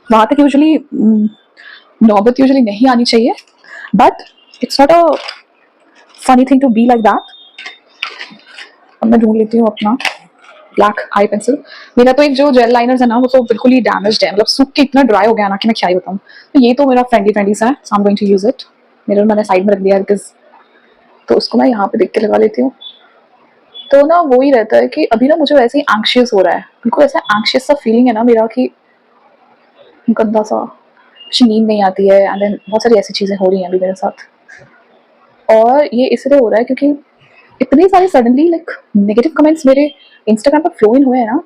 वहां तक यूजुअली नौबत यूजुअली नहीं आनी चाहिए, but it's not a funny thing to be like that. अब मैं ढूंढ लेती हूँ अपना ब्लैक आई पेंसिल। मेरा तो एक जो जेल लाइनर है ना वो तो बिल्कुल ही डैमेज्ड है, मतलब सूख के इतना ड्राई हो गया ना कि मैं क्या ही बताऊँ। तो ये तो मेरा फ्रेंडली फ्रेंडली सा है, so I am going to use it. मेरे मैंने साइड में रख दिया बिकॉज, तो उसको मैं यहाँ पे देख के लगा लेती हूँ। तो ना वो ही रहता है कि अभी ना मुझे वैसे ही एंग्शियस हो रहा है, बिल्कुल ऐसा एंग्शियस सा फीलिंग है ना मेरा कि गंदा सा, मुझे नींद नहीं आती है एंड देन बहुत सारी ऐसी चीज़ें हो रही हैं अभी मेरे साथ, और ये इसलिए हो रहा है क्योंकि इतनी सारी सडनली लाइक नेगेटिव कमेंट्स मेरे इंस्टाग्राम पर फ्लो इन हुए हैं ना,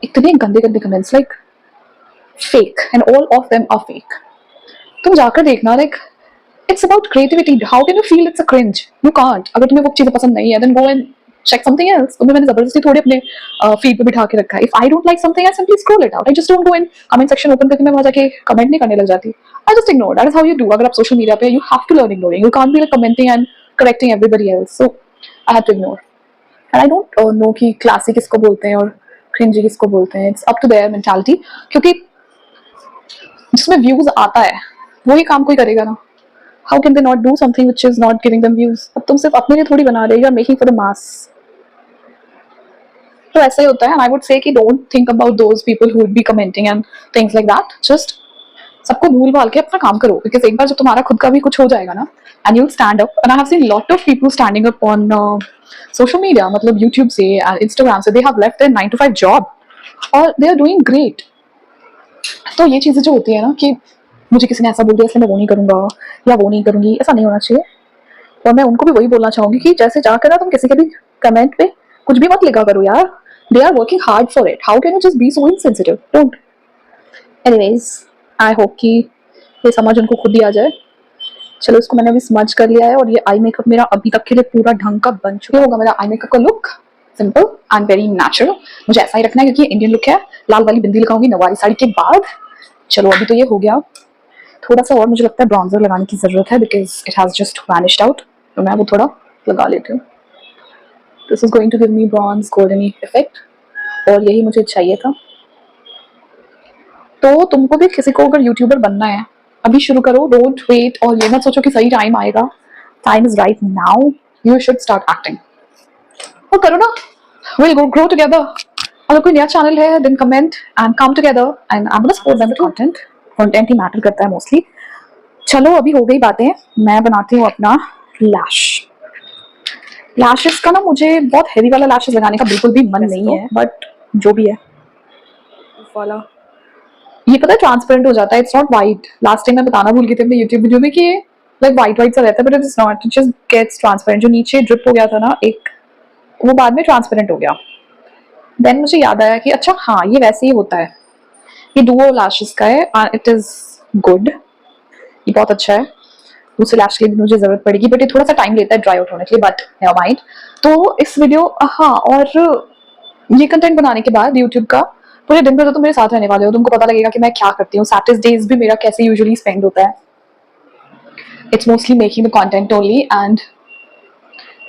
इतने गंदे गंदे comments like fake and all of them are fake. तुम जाकर देखना, like it's about creativity, how can you feel it's a cringe, you can't. अगर तुम्हें वो चीज़ें पसंद नहीं है then go and check something else। तो मैंने जबरदस्ती थोड़ी अपने फीड पे बिठा के रखा है। If I don't like something I simply scroll it out, I just don't go in comment section open करके मैं वहां जाके कमेंट नहीं करने लग जाती, I just ignore. That is how you do. अगर आप सोशल मीडिया पे, you have to learn ignoring, you can't be like commenting and correcting everybody else, so I have to ignore. And I don't know कि classy किसको बोलते हैं और cringy किसको बोलते हैं, it's up to their mentality, क्योंकि जिसमें व्यूज आता है वही काम कोई करेगा ना। How can they not do something which is not giving them views. अब तुम सिर्फ अपने लिए थोड़ी बना रहे हो, you are making for the mass. तो ऐसा ही होता है, आई वुड से कि don't think about those people who would be commenting and things like that, just सबको भूल भाल के अपना काम करो, बिकॉज एक बार जब तुम्हारा खुद का भी कुछ हो जाएगा ना and you stand up, and I have seen lot of people standing up on social media, मतलब यूट्यूब से इंस्टाग्राम से, they have left their 9 to 5 job और दे आर डूइंग ग्रेट। तो ये चीज़ें जो होती है ना कि मुझे किसी ने ऐसा बोल दिया इसलिए मैं वो नहीं करूँगा या वो नहीं करूँगी, ऐसा नहीं होना चाहिए। और मैं उनको भी वही बोलना चाहूँगी कि जैसे जाकर ना तुम किसी के भी कमेंट पे कुछ भी मत लिखा करो यार, they are working hard for it, how can you just be so insensitive, don't। anyways I hope कि ये समझ उनको खुद ही आ जाए। चलो इसको मैंने अभी समझ कर लिया है, और ये आई मेकअप मेरा अभी तक के लिए पूरा ढंग का बन चुका होगा, मेरा आई मेकअप का look. Simple and very natural. मुझे ऐसा ही रखना है क्योंकि इंडियन लुक है। लाल वाली बिंदी लगाऊंगी नवारी साड़ी के बाद। चलो अभी तो ये हो गया। थोड़ा सा और मुझे लगता है ब्राउन्जर लगाने की जरूरत है because it has just vanished out, तो मैं वो थोड़ा लगा लेती हूँ। This is going to give me bronze golden effect, और यही मुझे चाहिए था। तो तुमको भी किसी को अगर यूट्यूबर बनना है अभी शुरू करो, डोंट वेट, और ये मत सोचो कि सही टाइम आएगा। Time is right now, you should start acting. और करो ना, विल ग्रो टुगेदर। अगर कोई नया चैनल है then comment and come together and I will support them. Content content ही मैटर करता है मोस्टली। चलो अभी हो गई बातें, मैं बनाती हूँ अपना लैश। लैशेस का ना मुझे बहुत हेवी वाला लैशेस लगाने का बिल्कुल भी मन नहीं है, बट जो भी है वाला ये पता है ट्रांसपेरेंट हो जाता है, it's not white. Last time मैं बताना भूल गई थी अपने यूट्यूब वीडियो में कि ये लाइक वाइट वाइट सा रहता है, but it is not, it just gets transparent. जो नीचे ड्रिप हो गया था ना एक, वो बाद में ट्रांसपेरेंट हो गया। देन मुझे याद आया कि अच्छा हाँ ये वैसे ही होता है। ये डुओ लैशेस का है, इट इज गुड, ये बहुत अच्छा है। दूसरे लैश के लिए भी मुझे जरूरत पड़ेगी, बट ये थोड़ा सा टाइम लेता है ड्राई आउट होने के लिए, बट नेवर माइंड। तो इस वीडियो, हाँ, और ये कंटेंट बनाने के बाद यूट्यूब का पूरे दिन भर तो तुम मेरे साथ रहने वाले हो, तुमको पता लगेगा कि मैं क्या करती हूँ। सैटरडेज भी मेरा कैसे यूजुअली स्पेंड होता है। It's mostly making the content only and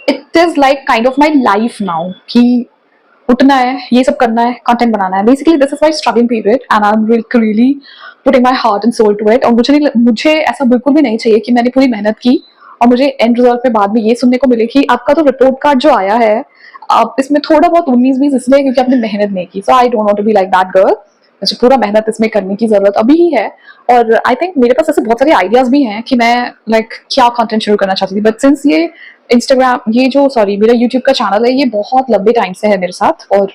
it is like kind of my life now कि उठना है, ये सब करना है, कंटेंट बनाना है। Basically this is my struggling period and I am really putting my heart and soul to it. और मुझे ऐसा बिल्कुल भी नहीं चाहिए कि मैंने पूरी मेहनत की और मुझे एंड रिजल्ट पे बाद में ये सुनने को मिले कि आपका तो रिपोर्ट कार्ड जो आया है आप इसमें थोड़ा बहुत 19-20 इसलिए क्योंकि आपने मेहनत नहीं की। So I don't want to be like that girl. मुझे पूरा मेहनत इसमें करने की जरूरत अभी ही है। और आई थिंक मेरे पास ऐसे बहुत सारे आइडियाज भी हैं कि मैं लाइक क्या कंटेंट शुरू करना चाहती थी, बट सिंस ये इंस्टाग्राम, ये जो सॉरी मेरा यूट्यूब का चैनल है, ये बहुत लंबे टाइम से है मेरे साथ। और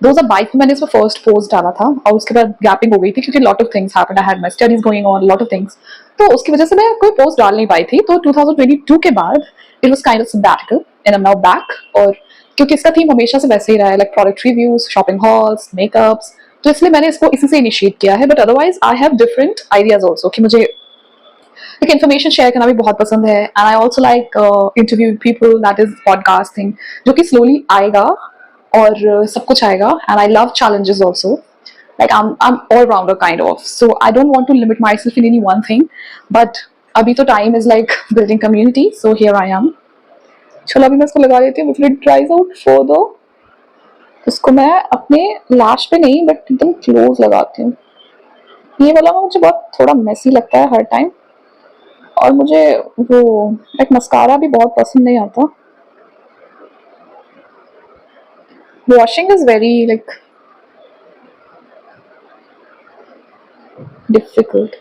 2022 में मैंने इसमें फर्स्ट पोस्ट डाला था और उसके बाद गैपिंग हो गई थी क्योंकि lot of things happened, I had my studies going on, lot of things. तो उसकी वजह से मैं कोई पोस्ट डाल नहीं पाई थी। तो 2022 के बाद it was kind of sabbatical and I M now back. और क्योंकि इसका थीम हमेशा से वैसे ही रहा है, like product reviews, shopping halls, makeups, तो इसलिए मैंने इसको इसी से इनिशिएट किया है। But otherwise I have different ideas also कि मुझे like information शेयर करना भी बहुत पसंद है and I also like interview people, that is podcasting, जो कि स्लोली आएगा और सब कुछ आएगा। And I love challenges also, like I'm all rounder kind of, so I don't want to limit myself in any one thing, but अभी तो time is like building community, so here I am। चलो अभी मैं इसको लगा लेती हूँ, मुझे ड्राइज आउट फॉर दो। इसको मैं अपने लाश पे नहीं बट एकदम क्लोज लगाती हूँ। ये वाला मुझे बहुत थोड़ा मेसी लगता है हर टाइम, और मुझे वो एक मस्कारा भी बहुत पसंद नहीं आता। Washing is very like difficult.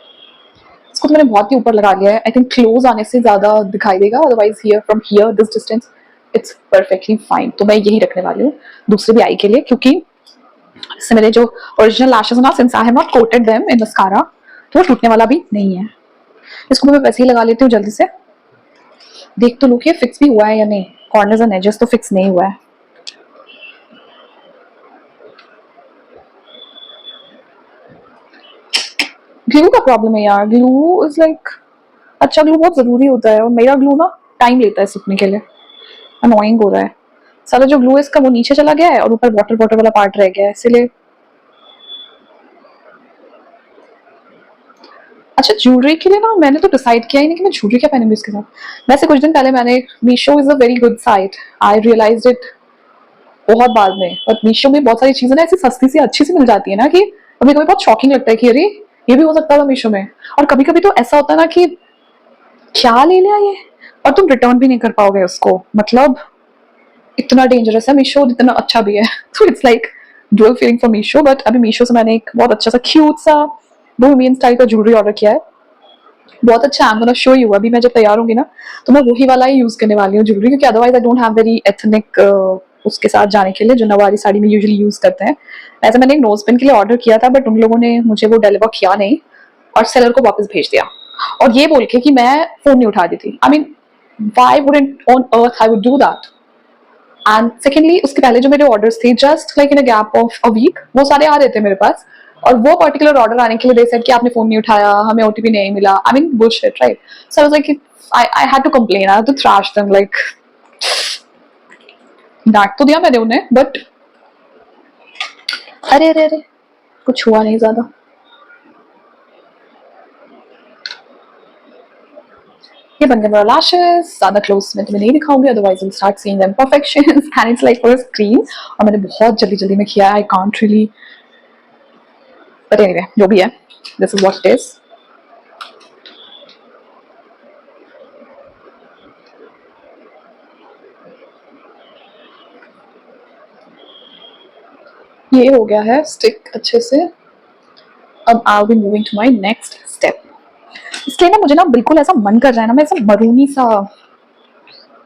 इसको तो मैंने बहुत ही ऊपर लगा लिया है, आई थिंक क्लोज आने से ज्यादा दिखाई देगा, otherwise here from here this distance it's perfectly fine. तो मैं यही रखने वाली हूँ दूसरे भी आई के लिए, क्योंकि इससे मेरे जो ओरिजिनल लैशेस ना, since I have not coated them in mascara, तो वो टूटने वाला भी नहीं है। इसको मैं वैसे ही लगा लेती हूँ जल्दी से। देख तो लो कि फिक्स भी हुआ है या नहीं, कॉर्नर्स एंड एजेस तो फिक्स नहीं हुआ है। ग्लू का प्रॉब्लम है यार, ग्लू इज लाइक अच्छा ग्लू बहुत जरूरी होता है और मेरा ग्लू ना टाइम लेता है सूखने के लिए, अनोइंग हो रहा है। सारा जो ग्लू है इसका वो नीचे चला गया है और ऊपर वाटर वाटर वाला पार्ट रह गया है, इसीलिए। अच्छा ज्वेलरी के लिए ना मैंने तो डिसाइड किया ही नहीं कि मैं ज्वेलरी क्या पहनूंगी इसके साथ। वैसे कुछ दिन पहले मैंने, Meesho is a very good site, I realized it बहुत बाद में, बट मीशो में बहुत सारी चीजें ना ऐसी सस्ती सी अच्छी सी मिल जाती है ना कि कभी कभी बहुत शॉकिंग लगता है कि अरे ये भी हो सकता था मीशो में। और कभी कभी तो ऐसा होता है ना कि क्या ले लिया ये, और तुम रिटर्न भी नहीं कर पाओगे उसको, मतलब इतना डेंजरस है मीशो, इतना अच्छा भी है। तो it's like dual feeling for Meesho. But अभी मीशो से मैंने एक बहुत अच्छा सा क्यूट सा बोहेमियन स्टाइल का ज्वेलरी ऑर्डर किया है, बहुत अच्छा। आई एम गोना शो यू, अभी मैं जब तैयार होंगी ना तो मैं वही वाला ही यूज करने वाली हूँ ज्वेलरी, क्योंकि otherwise I don't have very ethnic उसके साथ जाने के लिए जो नवारी साड़ी में यूजुअली यूज करते हैं। ऐसे मैंने एक नोज पिन के लिए ऑर्डर किया था, बट उन लोगों ने मुझे वो डिलीवर किया नहीं और सेलर को वापस भेज दिया, और ये बोल के कि मैं फोन नहीं उठा रही थी। I mean why wouldn't on earth I would do that. And secondly उसके पहले जो मेरे ऑर्डर्स थे just like in a gap of a week, वो सारे आ रहे थे मेरे पास, और वो पर्टिकुलर ऑर्डर आने के लिए दे सेड कि आपने फोन नहीं उठाया, हमें ओटीपी नहीं मिला। I mean bullshit, right? So I was like I had to complain, I had to thrash them like डांट तो दिया मैंने उन्हें, बट अरे अरे अरे कुछ हुआ नहीं ज्यादा। ये बन गए मेरा लैशेस, ज्यादा क्लोज में तुम्हें नहीं दिखाऊंगी, otherwise will start seeing them perfections and it's like for a screen. और मैंने बहुत जल्दी जल्दी में किया, I can't really, but anyway जो भी है, this is what it is. ये हो गया है स्टिक अच्छे से। अब I will be moving to my next step. इसलिए ना मुझे ना बिल्कुल ऐसा मन कर रहा है ना, मैं ऐसा मरूनी सा,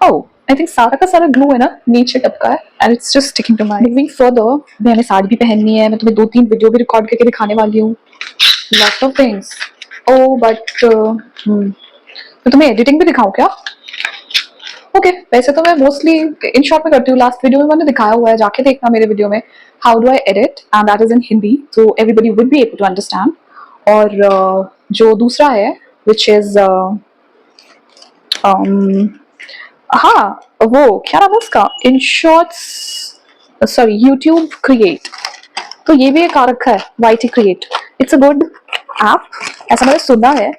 ओह आई थिंक सारा का सारा ग्लू है ना नीचे टपका है and it's just sticking to my. Moving further, मैंने साड़ी भी पहननी है, मैं तुम्हें 2-3 वीडियो भी रिकॉर्ड करके दिखाने वाली हूँ, lot of things. Oh but मैं तुम्हें एडिटिंग भी दिखाऊं क्या? ओके वैसे तो मैं मोस्टली इन शॉर्ट में करती हूँ, लास्ट वीडियो में मैंने दिखाया हुआ है, जाके देखना मेरे वीडियो में, how do I edit, and that is in Hindi, so everybody would be able to understand. और जो दूसरा है विच इज हाँ वो क्या नाम है उसका, in shorts, sorry YouTube create, तो ये भी एक आ रखा है YT create, it's a good app, ऐसा मैंने सुना है,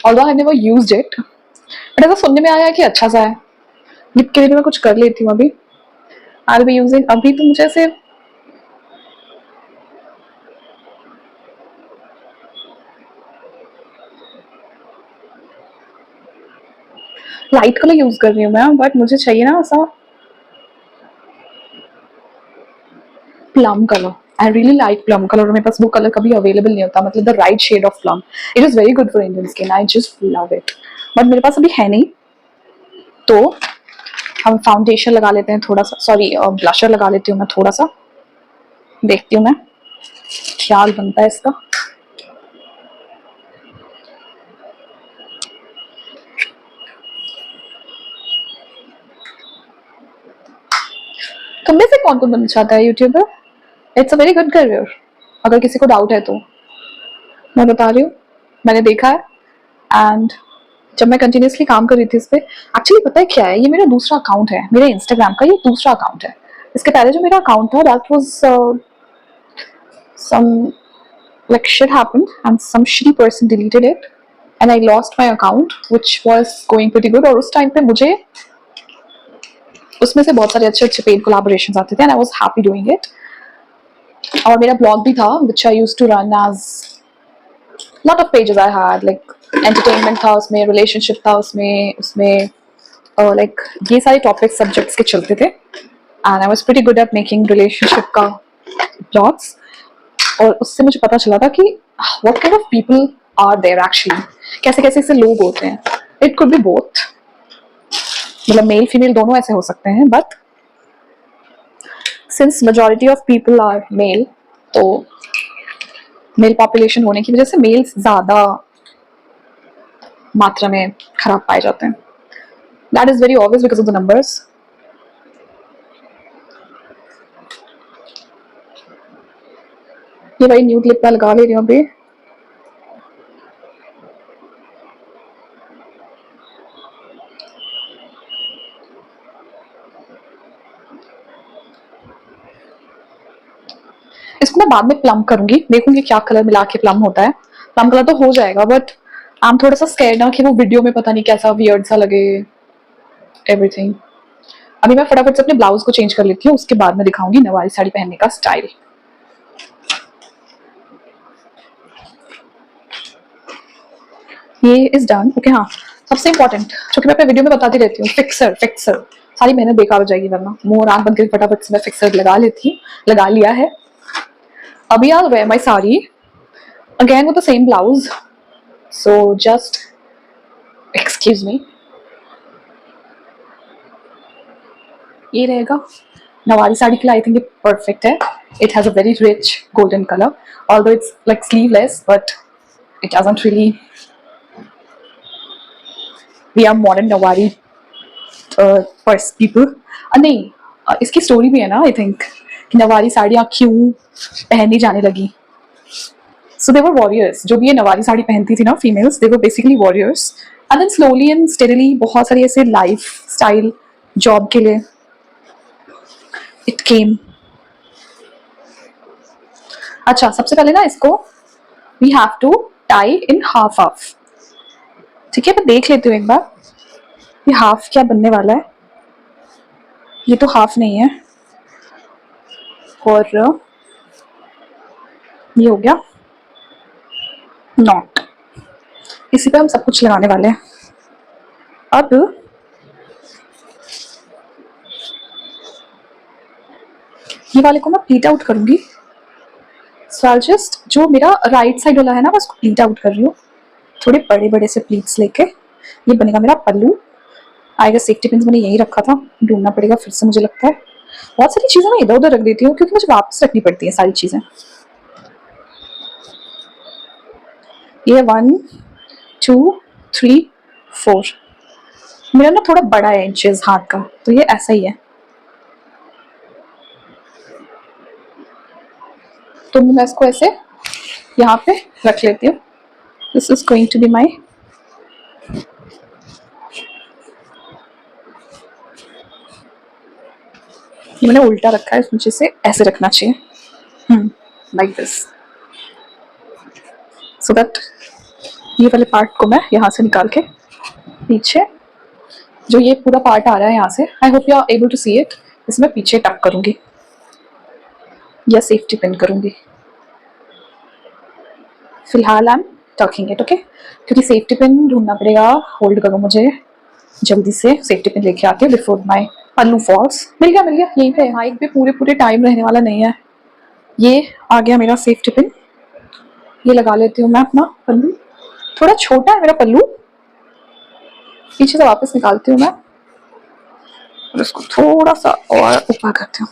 although I never used it, but ऐसा सुनने में आया है कि अच्छा सा है। लिप के लिए मैं कुछ कर लेती हूँ अभी, आई बी यूजिंग, अभी तो मुझे ऐसे लाइट कलर यूज कर रही हूँ मैं, बट मुझे चाहिए ना ऐसा plum colour, I really like plum colour, और मेरे पास वो कलर कभी अवेलेबल नहीं होता, मतलब the right shade of plum, it is very good for Indian skin, I just love it, but मेरे पास अभी है नहीं, तो हम फाउंडेशन लगा लेते हैं थोड़ा सा, सॉरी ब्लशर लगा लेती हूँ मैं थोड़ा सा, देखती हूँ मैं क्या बनता है इसका। तुम में से कौन कौन बनना चाहता है YouTuber? It's a very good career, अगर किसी को डाउट है तो मैं बता रही हूँ, मैंने देखा है, एंड जब मैं कंटिन्यूसली काम कर रही थी इस पर, एक्चुअली पता है क्या है, ये मेरा दूसरा अकाउंट है, मेरे इंस्टाग्राम का ये दूसरा अकाउंट है, इसके पहले जो मेरा अकाउंट था that was some like shit happened and some shitty person deleted it and I lost my account which was going pretty good, और उस टाइम पे मुझे उसमें से बहुत सारे अच्छे अच्छे पेड कोलैबोरेशंस आते थे and I was happy doing it, और मेरा ब्लॉग भी था which I used to run as lot of pages I had, like entertainment था उसमें, relationship था उसमें उसमें like ये सारे टॉपिक सब्जेक्ट्स के चलते थे and I was pretty good at making relationship का ब्लॉग्स, और उससे मुझे पता चला था कि what kind of people are there actually, कैसे कैसे ऐसे लोग होते हैं, it could be both, मतलब मेल फीमेल दोनों ऐसे हो सकते हैं, but since majority of people are male, तो मेल पॉपुलेशन होने की वजह से मेल्स ज्यादा मात्रा में खराब पाए जाते हैं, that is very obvious because of the numbers. ये भाई न्यू क्लिप मैं लगा ले रही हूँ अभी, इसको मैं बाद में प्लम करूंगी, देखूंगी क्या कलर मिला के प्लम होता है, प्लम कलर तो हो जाएगा, बट आई एम थोड़ा सा स्कैर्ड ना कि वो वीडियो में पता नहीं कैसा वियर्ड सा लगे एवरीथिंग। अभी मैं फटाफट से अपने ब्लाउज को चेंज कर लेती हूँ, उसके बाद मैं दिखाऊंगी नवारी साड़ी पहनने का स्टाइल। ये इज डन, ओके। हाँ सबसे इंपॉर्टेंट जो कि मैं अपने वीडियो में बताती रहती हूँ, फिक्सर, फिक्सर सारी मेहनत बेकार हो जाएगी वरना, मुंह आंख बंद करके फटाफट से मैं फिक्सर लगा लेती हूँ, लगा लिया है। अभी I'll wear my sari again with the same blouse, so just excuse me, ये रहेगा नवारी साड़ी के लिए, आई थिंक ये परफेक्ट है, it has a very rich golden colour, although it's like sleeveless but it doesn't really, we are modern Nauvari first people, नहीं इसकी story भी है ना आई थिंक, कि नवारी साड़ियाँ क्यों पहनी जाने लगी। So they were warriors, जो भी ये नवारी साड़ी पहनती थी ना females, they were basically warriors, and then slowly and steadily बहुत सारी ऐसे लाइफ स्टाइल जॉब के लिए इट केम। अच्छा, सबसे पहले ना इसको we have to tie in half half. ठीक है, मैं देख लेती हूँ एक बार ये हाफ क्या बनने वाला है। ये तो हाफ नहीं है, और ये हो गया नॉट। इसी पे हम सब कुछ लगाने वाले हैं। अब ये वाले को मैं प्लीट आउट करूंगी। सो आई जस्ट जो मेरा राइट साइड वाला है ना, मैं उसको प्लीट आउट कर रही हूँ थोड़े बड़े बड़े से प्लीट्स लेके। ये बनेगा मेरा पल्लू। आएगा सेफ्टी पिन मैंने यही रखा था, ढूंढना पड़ेगा फिर से मुझे लगता है। बहुत सारी चीजें मैं इधर उधर रख देती हूँ क्योंकि मुझे वापस रखनी पड़ती है सारी चीजें। ये 1 2 3 4 मेरा ना थोड़ा बड़ा है इंचेस हाथ का, तो ये ऐसा ही है। तो मैं इसको ऐसे यहाँ पे रख लेती हूँ। This is going to be my ये मैंने उल्टा रखा है, मुझे से ऐसे रखना चाहिए, लाइक दिस, सो दैट ये वाले पार्ट को मैं यहाँ से निकाल के पीछे जो ये पूरा पार्ट आ रहा है यहाँ से, I hope you are able to see it, इसमें पीछे टक करूंगी या सेफ्टी पिन करूंगी। फिलहाल I am tucking it, okay, क्योंकि सेफ्टी पिन ढूंढना पड़ेगा। होल्ड करो मुझे जल्दी से सेफ्टी पिन लेके आके बिफोर माई पल्लू फॉल्स। मिल गया यहीं पे। माइक भी पूरे टाइम रहने वाला नहीं है। ये आ गया मेरा सेफ्टी पिन, ये लगा लेती हूँ मैं अपना पल्लू। थोड़ा छोटा है मेरा पल्लू, पीछे से वापस निकालती हूँ मैं और इसको थोड़ा सा और ऊपर करती हूँ।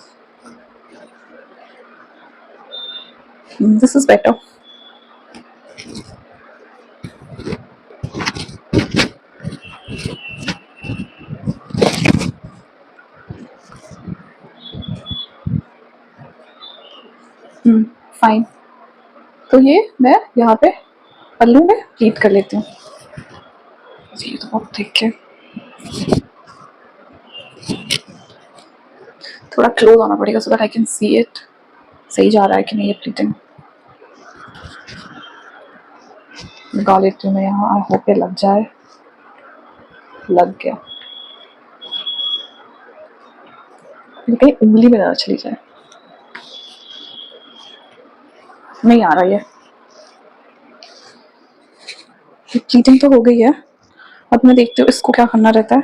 This is better. फाइन। तो ये मैं यहाँ पे पल्लू में प्लीट कर लेती हूँ। ये तो बहुत ठीक है, थोड़ा क्लोज आना पड़ेगा so that I can see it. सही जा रहा है कि नहीं ये प्लीटिंग। लगा लेती हूँ मैं यहाँ, आई होप ये लग जाए। लग गया, कहीं उंगली में ना चली जाए। नहीं आ रहा ये प्लीटिंग तो हो गई है। अब मैं देखती हूँ इसको क्या करना रहता है।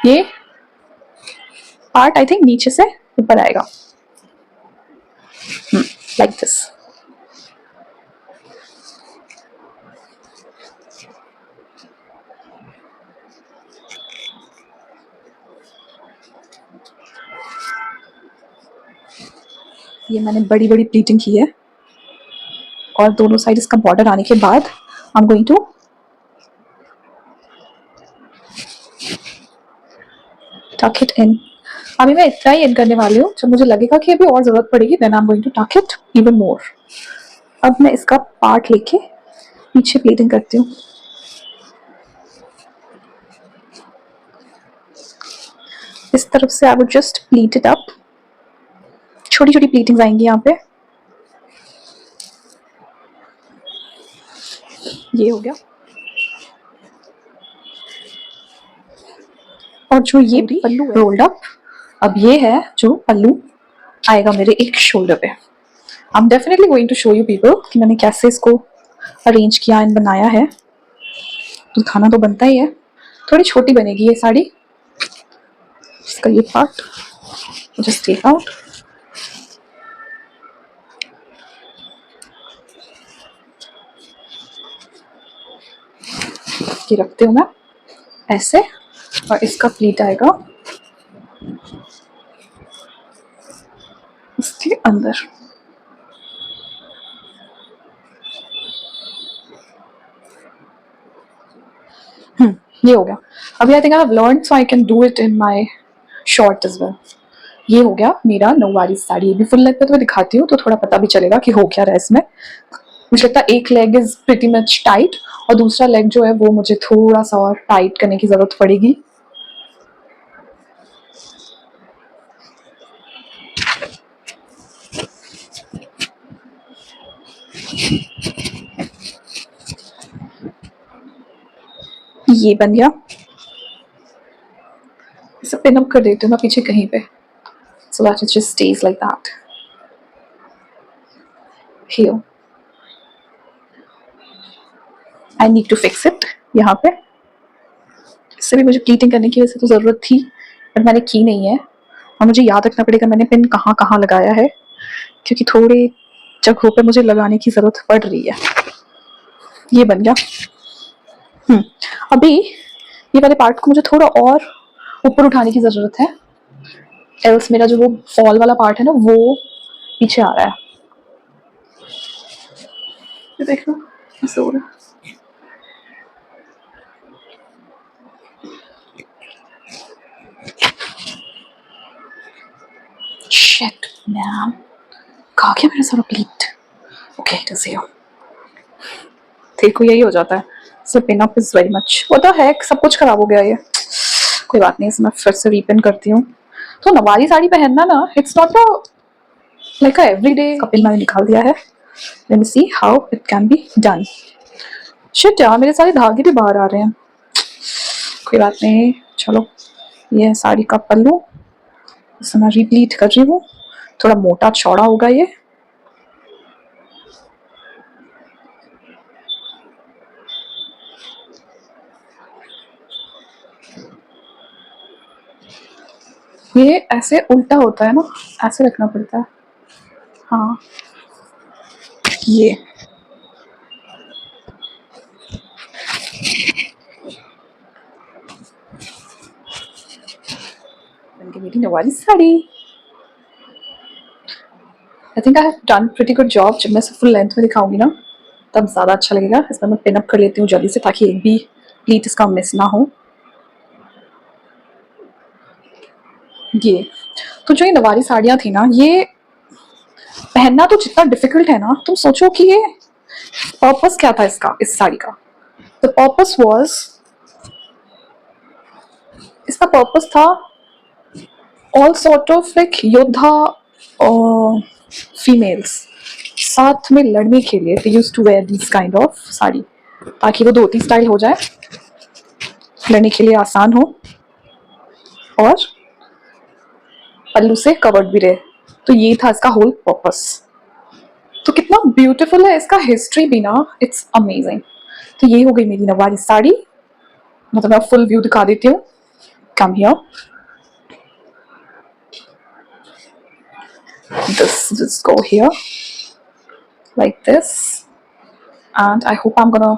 ये पार्ट आई थिंक नीचे से ऊपर आएगा, लाइक दिस। ये मैंने बड़ी बड़ी प्लीटिंग की है और दोनों साइड इसका बॉर्डर आने के बाद आई am going to tuck it in. अभी मैं इतना ही इन करने वाली हूँ, जब मुझे लगेगा कि अभी और जरूरत पड़ेगी then I am going to tuck it even more. अब मैं इसका पार्ट लेके पीछे प्लीटिंग करती हूँ। इस तरफ से आई would just pleat it up. छोटी छोटी प्लीटिंग्स आएंगी यहाँ पे। ये हो गया, और जो ये पल्लू है रोल्ड अप, अब ये है जो पल्लू आएगा मेरे एक शोल्डर पे। I am definitely going to show you people कि मैंने कैसे इसको अरेंज किया एंड बनाया है। तो खाना तो बनता ही है। थोड़ी छोटी बनेगी ये साड़ी। इसका ये पार्ट जस्ट टेक आउट। ये रखती हूँ मैं ऐसे, और इसका प्लीट आएगा इसके अंदर। ये हो गया। अभी I think I have learned so I can do it in my short as well. ये हो गया मेरा नौवारी साड़ी। भी फुल लेग पे तो मैं दिखाती हूँ तो थोड़ा पता भी चलेगा कि हो क्या रहा है इसमें। मुझे लगता है एक leg is pretty much tight और दूसरा लेग जो है वो मुझे थोड़ा सा और टाइट करने की जरूरत पड़ेगी। ये बन गया, इसे पिन अप कर देती हूँ मैं पीछे कहीं पे, so that it just stays like that here. I need to fix it यहाँ पे। इससे भी मुझे प्लीटिंग करने की वैसे तो ज़रूरत थी, पर मैंने की नहीं है, और मुझे याद रखना पड़ेगा मैंने पिन कहाँ कहाँ लगाया है, क्योंकि थोड़े जगहों पे मुझे लगाने की ज़रूरत पड़ रही है। ये बन गया। अभी ये वाले पार्ट को मुझे थोड़ा और ऊपर उठाने की ज़रूरत है, एल्स मेरा जो वो फॉल वाला पार्ट है ना वो पीछे आ रहा है। ये देखो ऐसे हो रहा है। शिट मैन, कहाँ गया मेरा सारा pleat? Okay it is here. देखो यही हो जाता है, so pin up is very much, what the heck, सब कुछ खराब हो गया ये। कोई बात नहीं, इसे मैं फिर से रीपिन करती हूँ। तो नवारी साड़ी पहनना ना, it's not a like a everyday. का पिन मैंने निकाल दिया है, let me see how it can be done. Shit यार, मेरे सारे धागे भी बाहर आ रहे हैं। कोई बात नहीं, चलो ये साड़ी का पल्लू, इसे मैं रिप्लीट कर रही हूँ। थोड़ा मोटा चौड़ा होगा ये। ये ऐसे उल्टा होता है ना, ऐसे रखना पड़ता है। हाँ ये बन गई मेरी nauvari sari. I think I have done pretty good job. जब मैं इसे फुल लेंथ में दिखाऊंगी ना तब ज़्यादा अच्छा लगेगा। इसमें मैं पिन अप कर लेती हूँ जल्दी से, ताकि एक भी प्लीट इसका मिस ना हो। ये तो जो ये नवारी साड़ियाँ थी ना, ये पहनना तो जितना डिफिकल्ट है ना, तुम सोचो कि ये पर्पस क्या था इसका, इस साड़ी का। द पर्पस वॉज, इसका पर्पस था ऑल सॉर्ट ऑफ लाइक योद्धा और फीमेल्स साथ में लड़ने के लिए they used to wear this kind of sari, ताकि वो धोती स्टाइल हो जाए, लड़ने के लिए आसान हो और पल्लू से कवर्ड भी रहे। तो ये था इसका होल पर्पस। तो कितना ब्यूटीफुल है इसका हिस्ट्री भी ना, इट्स अमेजिंग। तो ये हो गई मेरी नवारी साड़ी। मतलब मैं फुल व्यू दिखा देती हूँ, come here. This just go here like this, and I hope I'm gonna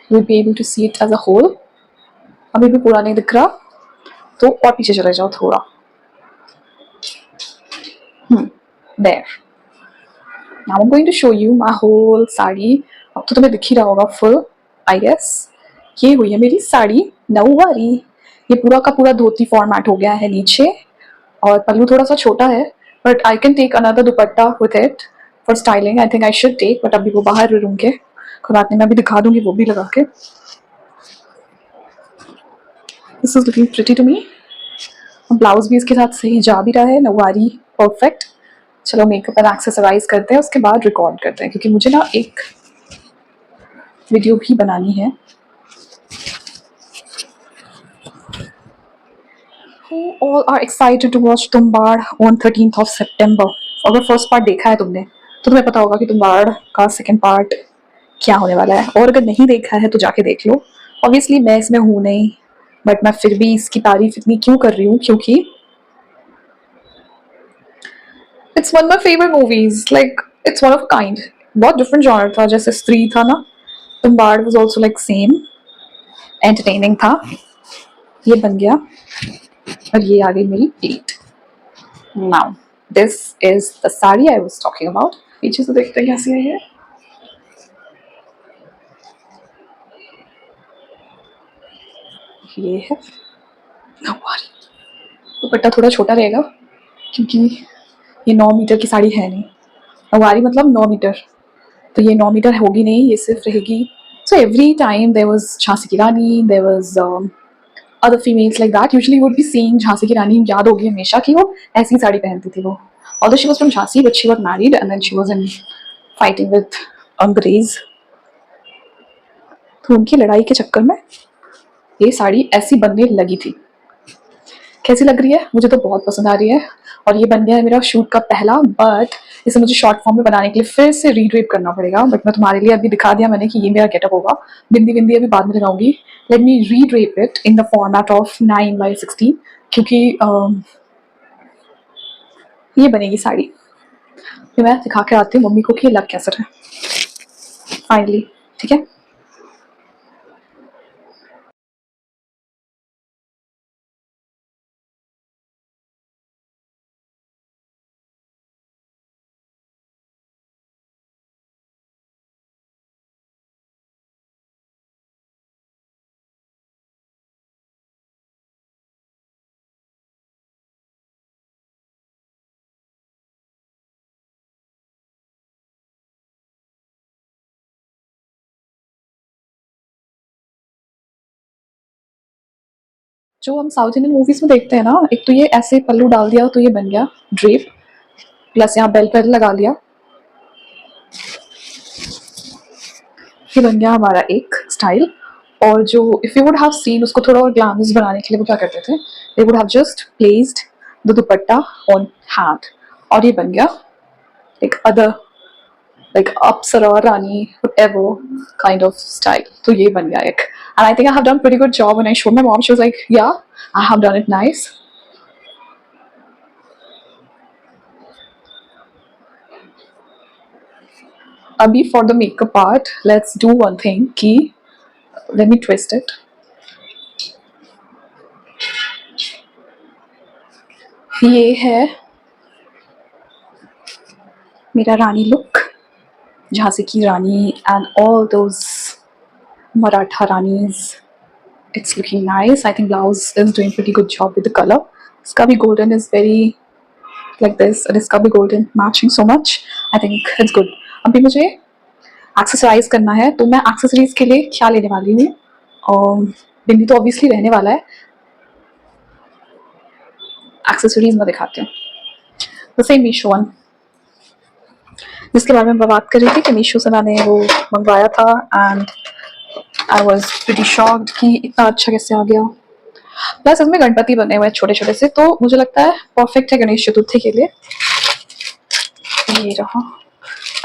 you'll be able to see it as a whole. अभी भी पूरा नहीं दिख रहा, तो और पीछे चले जाओ थोड़ा। There. Now I'm going to show you my whole sari. अब तो तुम्हें दिख ही रहा होगा full, I guess। ये हुई है मेरी साड़ी नौवारी। ये पूरा का पूरा धोती फॉर्मेट हो गया है नीचे, और पल्लू थोड़ा सा छोटा है, but I can take another dupatta with it for styling. I think I should take, but अभी वो बाहर रूम के, कोई बात नहीं, मैं भी दिखा दूंगी वो भी लगा के। This is looking pretty to me. Blouse भी इसके साथ सही जा भी रहा है, नौवारी परफेक्ट। चलो मेकअप एंड एक्सेसराइज करते हैं, उसके बाद रिकॉर्ड करते हैं, क्योंकि मुझे ना एक वीडियो भी बनानी है। Who all are excited to watch Tumbbad on 13th of September? अगर फर्स्ट पार्ट देखा है तुमने तो तुम्हें पता होगा कि तुम्बाड़ का सेकंड पार्ट क्या होने वाला है, और अगर नहीं देखा है तो जाके देख लो। ऑब्वियसली मैं इसमें हूँ नहीं, बट मैं फिर भी इसकी तारीफ इतनी क्यों कर रही हूँ, क्योंकि it's one my favourite movies, like it's one of kind. बहुत डिफरेंट जॉनर था, जैसे स्त्री था ना, Tumbbad was also like same, entertaining था। ये बन गया, और ये आ गई मेरी plate. Now this is the sari I was talking about. पीछे से देखते हैं कैसी है ये। ये है नौवारी। दुपट्टा थोड़ा छोटा रहेगा, क्योंकि ये 9 मीटर की साड़ी है नहीं। नौवारी मतलब 9 मीटर, तो ये 9 मीटर होगी नहीं, ये सिर्फ रहेगी। So every time there was Jhansi की Rani, there was other females like that, usually would be seeing Jhansi की रानी, याद होगी हमेशा कि वो ऐसी साड़ी पहनती थी वो। Although she was from Jhansi, but she got married and then she was in fighting with अंग्रेज। तो उनकी लड़ाई के चक्कर में ये साड़ी ऐसी बनने लगी थी। कैसी लग रही है? मुझे तो बहुत पसंद आ रही है। और ये बन गया है मेरा शूट का पहला, बट इसे मुझे शॉर्ट फॉर्म में बनाने के लिए फिर से रीड्रेप करना पड़ेगा। बट मैं तुम्हारे लिए अभी दिखा दिया मैंने कि ये मेरा गेटअप होगा। बिंदी बिंदी अभी बाद में लगाऊंगी। Let me redrape it in the format of 9x16, क्योंकि ये बनेगी साड़ी। फिर मैं दिखा के आती हूँ मम्मी को कि ये लग कैसा है फाइनली। ठीक है, जो हम साउथ इंडियन मूवीज में देखते हैं ना, एक तो ये ऐसे पल्लू डाल दिया तो ये बन गया ड्रेप, प्लस यहाँ बेल पेल लगा लिया, ये बन गया हमारा एक स्टाइल। और जो if you would have seen, उसको थोड़ा और ग्लैमरस बनाने के लिए वो क्या करते थे, they would have just placed the dupatta on hand, और ये बन गया एक other like Apsara, Rani, whatever kind of style. So ये बन गया एक, and I think I have done pretty good job. When I showed my mom, she was like, "Yeah, I have done it nice." अभी for the makeup part, let's do one thing. कि let me twist it. ये है मेरा रानी look, Jhansi की रानी and all those Maratha Ranis. It's looking nice. I think blouse is doing pretty good job with the color. इसका भी golden is very like this, and इसका भी golden matching so much. I think it's good. अभी मुझे accessorise करना है, तो मैं एक्सेसरीज के लिए क्या लेने वाली हूँ, और बिंदी तो ऑब्वियसली रहने वाला है। एक्सेसरीज में दिखाती हूँ, द सेम मीशो वन, जिसके बारे में मैं बात कर रही थी कि मीशो से मैंने वो मंगवाया था, and I was pretty shocked कि इतना अच्छा कैसे आ गया। प्लस इसमें गणपति बने हुए हैं छोटे छोटे से, तो मुझे लगता है परफेक्ट है गणेश चतुर्थी के लिए। ये रहा,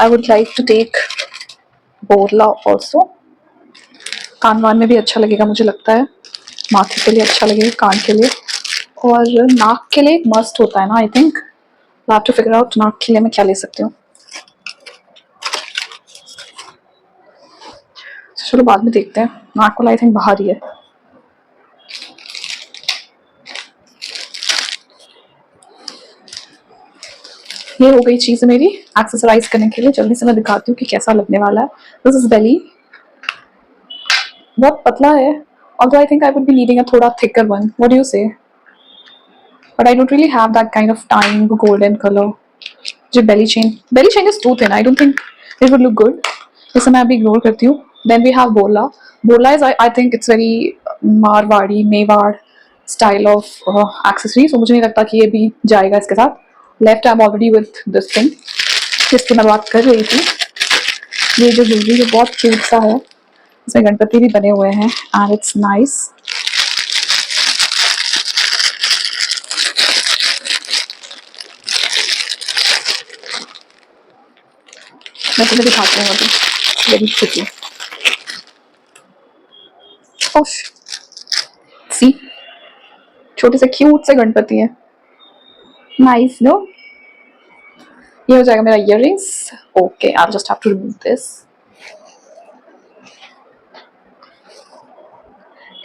I would like to take borla also, कान वान में भी अच्छा लगेगा मुझे लगता है, माथे के लिए अच्छा लगेगा, कान के लिए, और नाक के लिए मस्ट होता है ना। I think have to figure out नाक के लिए मैं क्या ले सकती हूँ। चलो बाद में देखते हैं, नाक वाला आई थिंक बाहर ही है। ये हो गई चीज़ मेरी एक्सेसराइज करने के लिए। जल्दी से मैं दिखाती हूँ कि कैसा लगने वाला है। दिस इज बेली, बहुत पतला है, although I think I would be needing a थोड़ा thicker one. What do you say? But I don't really have that kind of time golden color. जो belly chain is too thin. I don't think it would look good. इसे मैं अभी ignore करती हूँ. Then we have bola. Bola is I think it's very Marwari Mewar style of accessory. So मुझे नहीं लगता कि ये भी जाएगा इसके साथ. Left I'm already with this thing. जिसकी मैं बात कर रही थी. ये जो ज्वेलरी जो बहुत क्यूट सा है, इसमें गणपति भी बने हुए हैं, and it's nice. मैं तुम्हें दिखाती हूँ अभी, वेरी क्विकली। ओह सी, छोटे से क्यूट से गणपति है, नाइस नो। ये हो जाएगा मेरा earrings. Okay, I just have to remove this.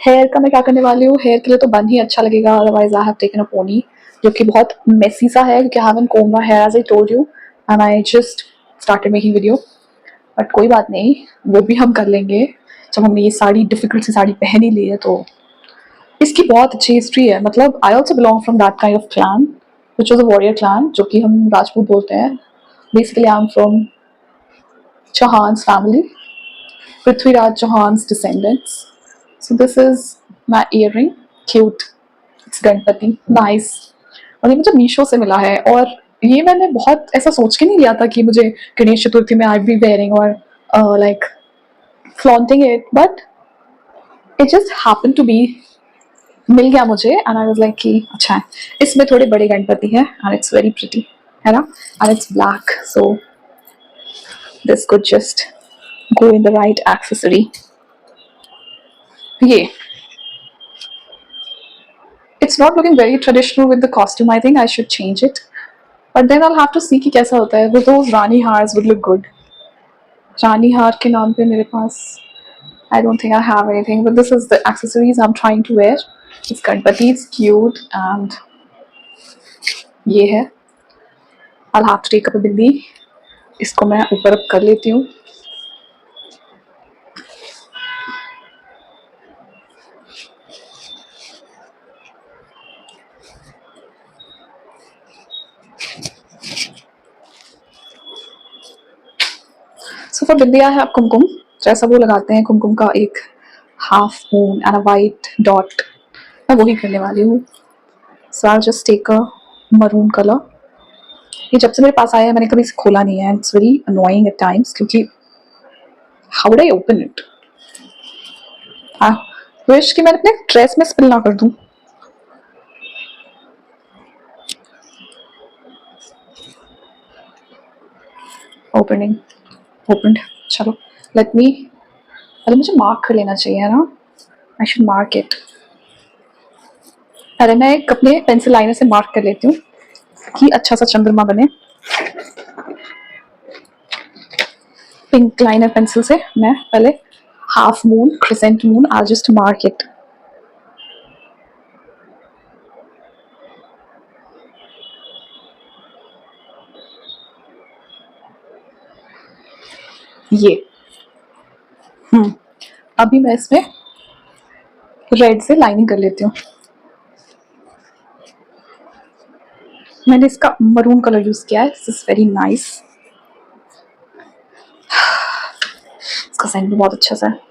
Hair का मैं क्या करने वाली हूँ, हेयर के लिए तो बन ही अच्छा लगेगा, otherwise I have taken a pony, जो कि बहुत मेसी सा है क्योंकि I haven't comb my hair as I told you, and I just started making video. But कोई बात नहीं, वो भी हम कर लेंगे जब हमने ये साड़ी डिफिकल्ट सी साड़ी पहन ही ली है। तो इसकी बहुत अच्छी हिस्ट्री है, मतलब I also belong from that kind of clan which was a warrior clan, जो कि हम राजपूत बोलते हैं। Basically I am from Chauhan's family, Prithviraj Chauhan's descendants. So this is my earring, cute. It's Ganpati, nice. और ये मुझे मीशो से मिला है, और ये मैंने बहुत ऐसा सोच के नहीं लिया था कि मुझे गणेश चतुर्थी में आई बी वेयरिंग और like flaunting it, but It just happened to be, मिल गया मुझे, and I was like कि अच्छा है, इसमें थोड़े बड़े गणपति है and it's very pretty, है ना, and it's black, so this could just go in the right accessory. ये it's not looking very traditional with the costume. I think I should change it, but then I'll have to see कि कैसा होता है. But those Rani hars would look good. Rani har के नाम पे मेरे पास, I don't think I have anything, but this is the accessories I'm trying to wear. It's Ganpati, it's cute, and ये है. I'll have to take up a bindi. इसको मैं ऊपर अब कर लेती हूँ. So for bindi I have kumkum. जैसा वो लगाते हैं कुमकुम का एक half moon and a white dot. मैं वही करने वाली हूँ. So I'll just take a maroon color. ये जब से मेरे पास आया है मैंने कभी इसे खोला नहीं है. It's very annoying at times क्योंकि how would I open it? I wish कि मैं अपने ड्रेस में स्पिल ना कर दूँ. Opened. चलो let me, अरे मुझे मार्क कर लेना चाहिए ना. I should mark it. अरे मैं एक अपने पेंसिल लाइनर से मार्क कर लेती हूँ कि अच्छा सा चंद्रमा बने. पिंक लाइनर पेंसिल से मैं पहले half moon, crescent moon, I'll just mark it. ये अभी मैं इसमें रेड से लाइनिंग कर लेती हूँ. मैंने इसका मरून कलर यूज किया है. This is very nice. इसका सेंट भी बहुत अच्छा सा है.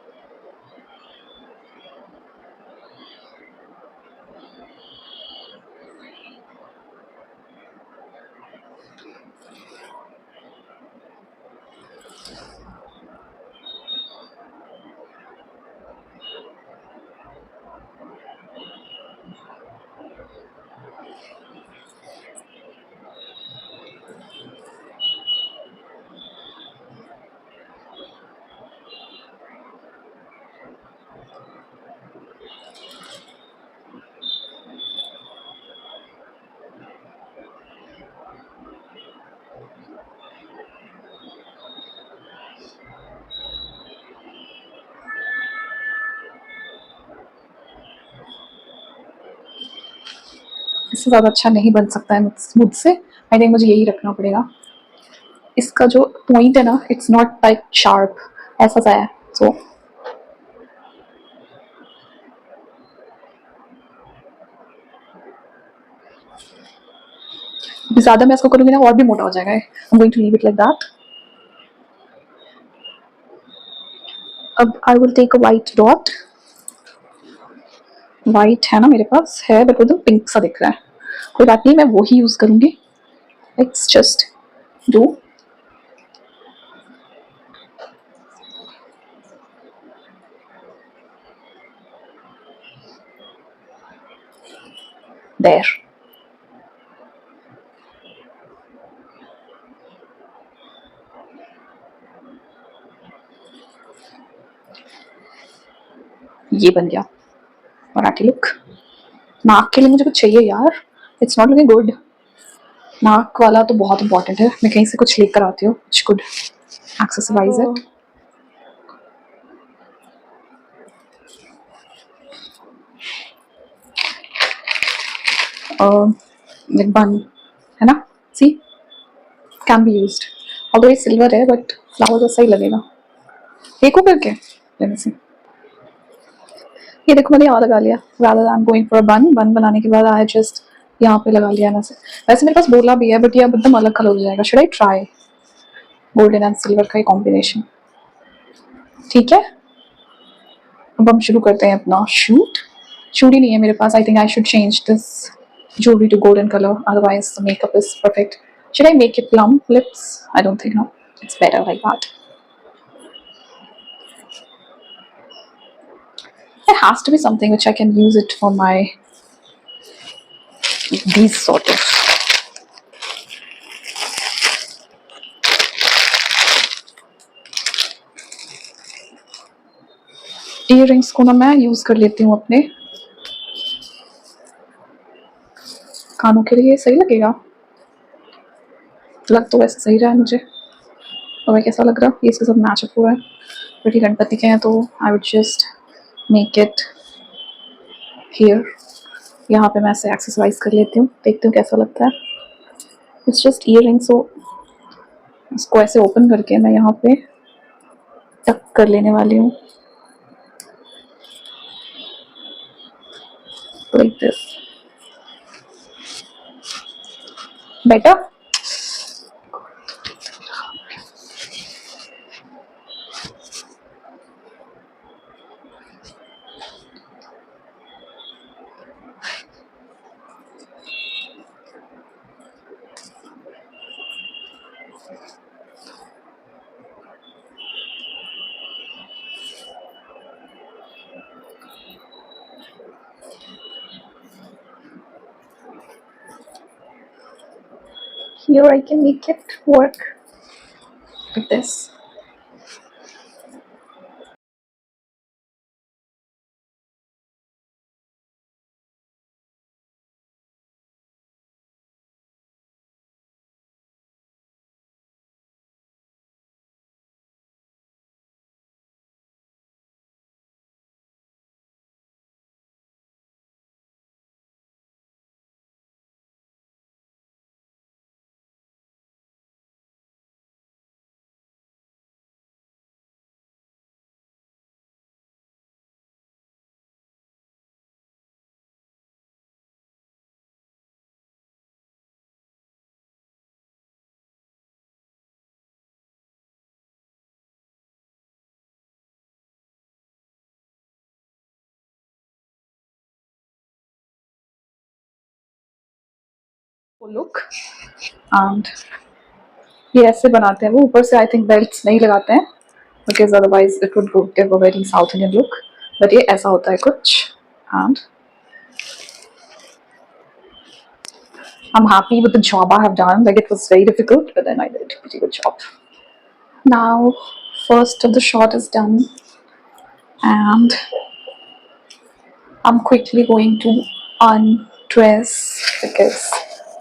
इससे ज़्यादा अच्छा नहीं बन सकता है मुझसे. आई थिंक मुझे यही रखना पड़ेगा. इसका जो पॉइंट है ना, इट्स नॉट लाइक शार्प, ऐसा सा है. सो ज़्यादा मैं इसको करूँगी ना और भी मोटा हो जाएगा. I am going to leave it like that. अब I will take a white dot. White है ना मेरे पास है, बट वो तो पिंक सा दिख रहा है. कोई बात नहीं, मैं वो ही यूज़ करूँगी. Let's just do. देयर. ये बन गया मराठी लुक. नाक के लिए मुझे कुछ चाहिए यार. It's not looking good. नाक वाला तो बहुत इंपॉर्टेंट है. मैं कहीं से कुछ लेकर आती हूँ which could accessorize it. like bun है ना. see can be used. although ये सिल्वर है but फ्लावर जैसा ही लगेगा. एक को करके लेने से. ये देखो मैंने यहाँ लगा लिया. rather than going for a bun बनाने के बाद I just यहाँ पे लगा लिया ना से. वैसे मेरे पास बोला भी है बट ये अब एकदम अलग कलर हो जाएगा. should I try golden and silver का कॉम्बिनेशन? ठीक है, अब हम शुरू करते हैं अपना शूट. चूड़ी नहीं है मेरे पास. I think I should change this jewelry to golden color, otherwise the makeup is perfect. Should I make it plum lips? I don't think, no, it's better like that. There has to be something which I can use it for my these sort of. Earrings को ना मैं use कर लेती हूँ अपने कानों के लिए. सही लगेगा. लग तो वैसे सही रहा है मुझे. और कैसा लग रहा है ये इसके साथ मैच अप हुआ है. क्योंकि गणपति के हैं तो आई would just make it here. यहाँ पे मैं ऐसे एक्सरसाइज कर लेती हूँ. देखती हूँ कैसा लगता है. It's just earring. सो इसको ऐसे ओपन करके मैं यहाँ पे टक कर लेने वाली हूँ. Like this. Better. Here I can make it work like this. Look and ये ऐसे बनाते हैं वो. ऊपर से आई थिंक बेल्ट्स नहीं लगाते हैं because otherwise it would give a very south Indian look. But ये ऐसा होता है कुछ. And I'm happy with the job I have done. Like it was very difficult, but then I did a pretty good job. Now, first of the shot is done, and I'm quickly going to undress because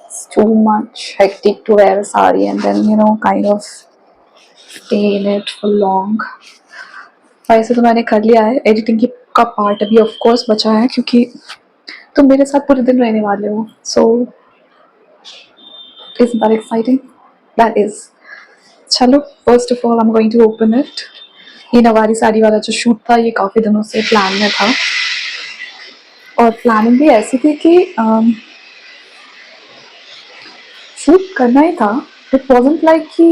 it's too much hectic to wear a sari and then kind of stay in it for long. वैसे तो मैंने कर लिया है. Editing का part अभी of course बचा है क्योंकि तुम मेरे साथ पूरे दिन रहने वाले हो. So isn't that exciting? That is. चलो first of all I am going to open it. ये नवारी साड़ी वाला जो शूट था ये काफ़ी दिनों से प्लान में था. और प्लानिंग भी ऐसी थी कि शूट करना ही था. इट वॉजंट लाइक कि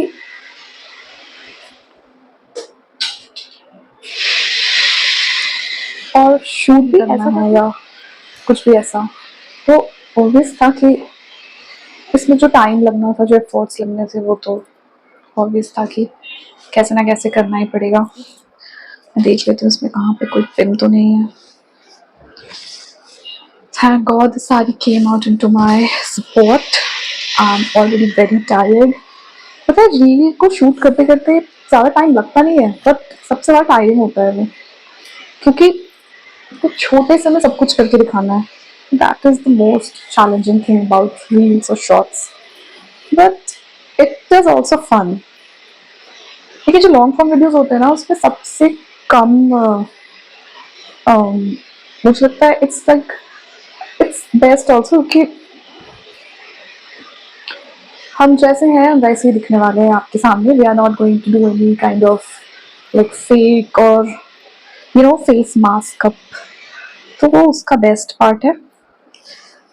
और शूट भी करना है या कुछ भी ऐसा. तो ऑब्वियस था कि इसमें जो टाइम लगना था, जो एफर्ट्स लगने थे, वो तो ऑब्वियस था कि कैसे ना कैसे करना ही पड़ेगा. मैं देख लेती हूँ उसमें कहाँ पे कोई पिन तो नहीं है. Thank God the sari came out into my support. I'm already very tired. पता है रील को शूट करते करते ज़्यादा टाइम लगता नहीं है, बट सबसे ज़्यादा टायरिंग होता है वो, क्योंकि तो छोटे से में सब कुछ करके दिखाना है. That is the most challenging thing about reels or shorts. But it is also fun. देखिए जो लॉन्ग फॉर्म वीडियोस होते हैं ना उसमें सबसे कम मुझे लगता है इट्स बेस्ट ऑल्सो कि हम जैसे हैं वैसे ही दिखने वाले हैं आपके सामने. We are not going to do any kind of like fake और फेस मास्क अप. तो वो उसका बेस्ट पार्ट है.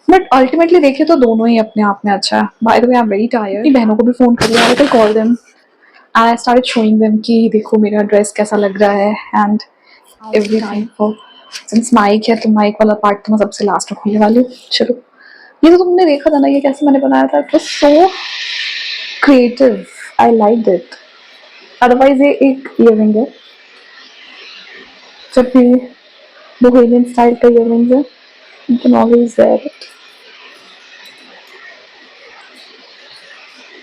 बट अल्टीमेटली देखे तो दोनों ही अपने आप में अच्छा है. By the way I am very tired. अपनी बहनों को भी फ़ोन कर लिया. I call them and I started showing them कि देखो मेरा ड्रेस कैसा लग रहा है and everything. For since mic है तो माइक वाला पार्ट तो मैं सबसे लास्ट में खोलने वाली हूँ. चलो ये तो तुमने देखा था ना ये कैसे मैंने बनाया था. It was so creative. I like it. Otherwise ये एक ईयरिंग है. जब भी bohemian style का earrings है. You can always wear it.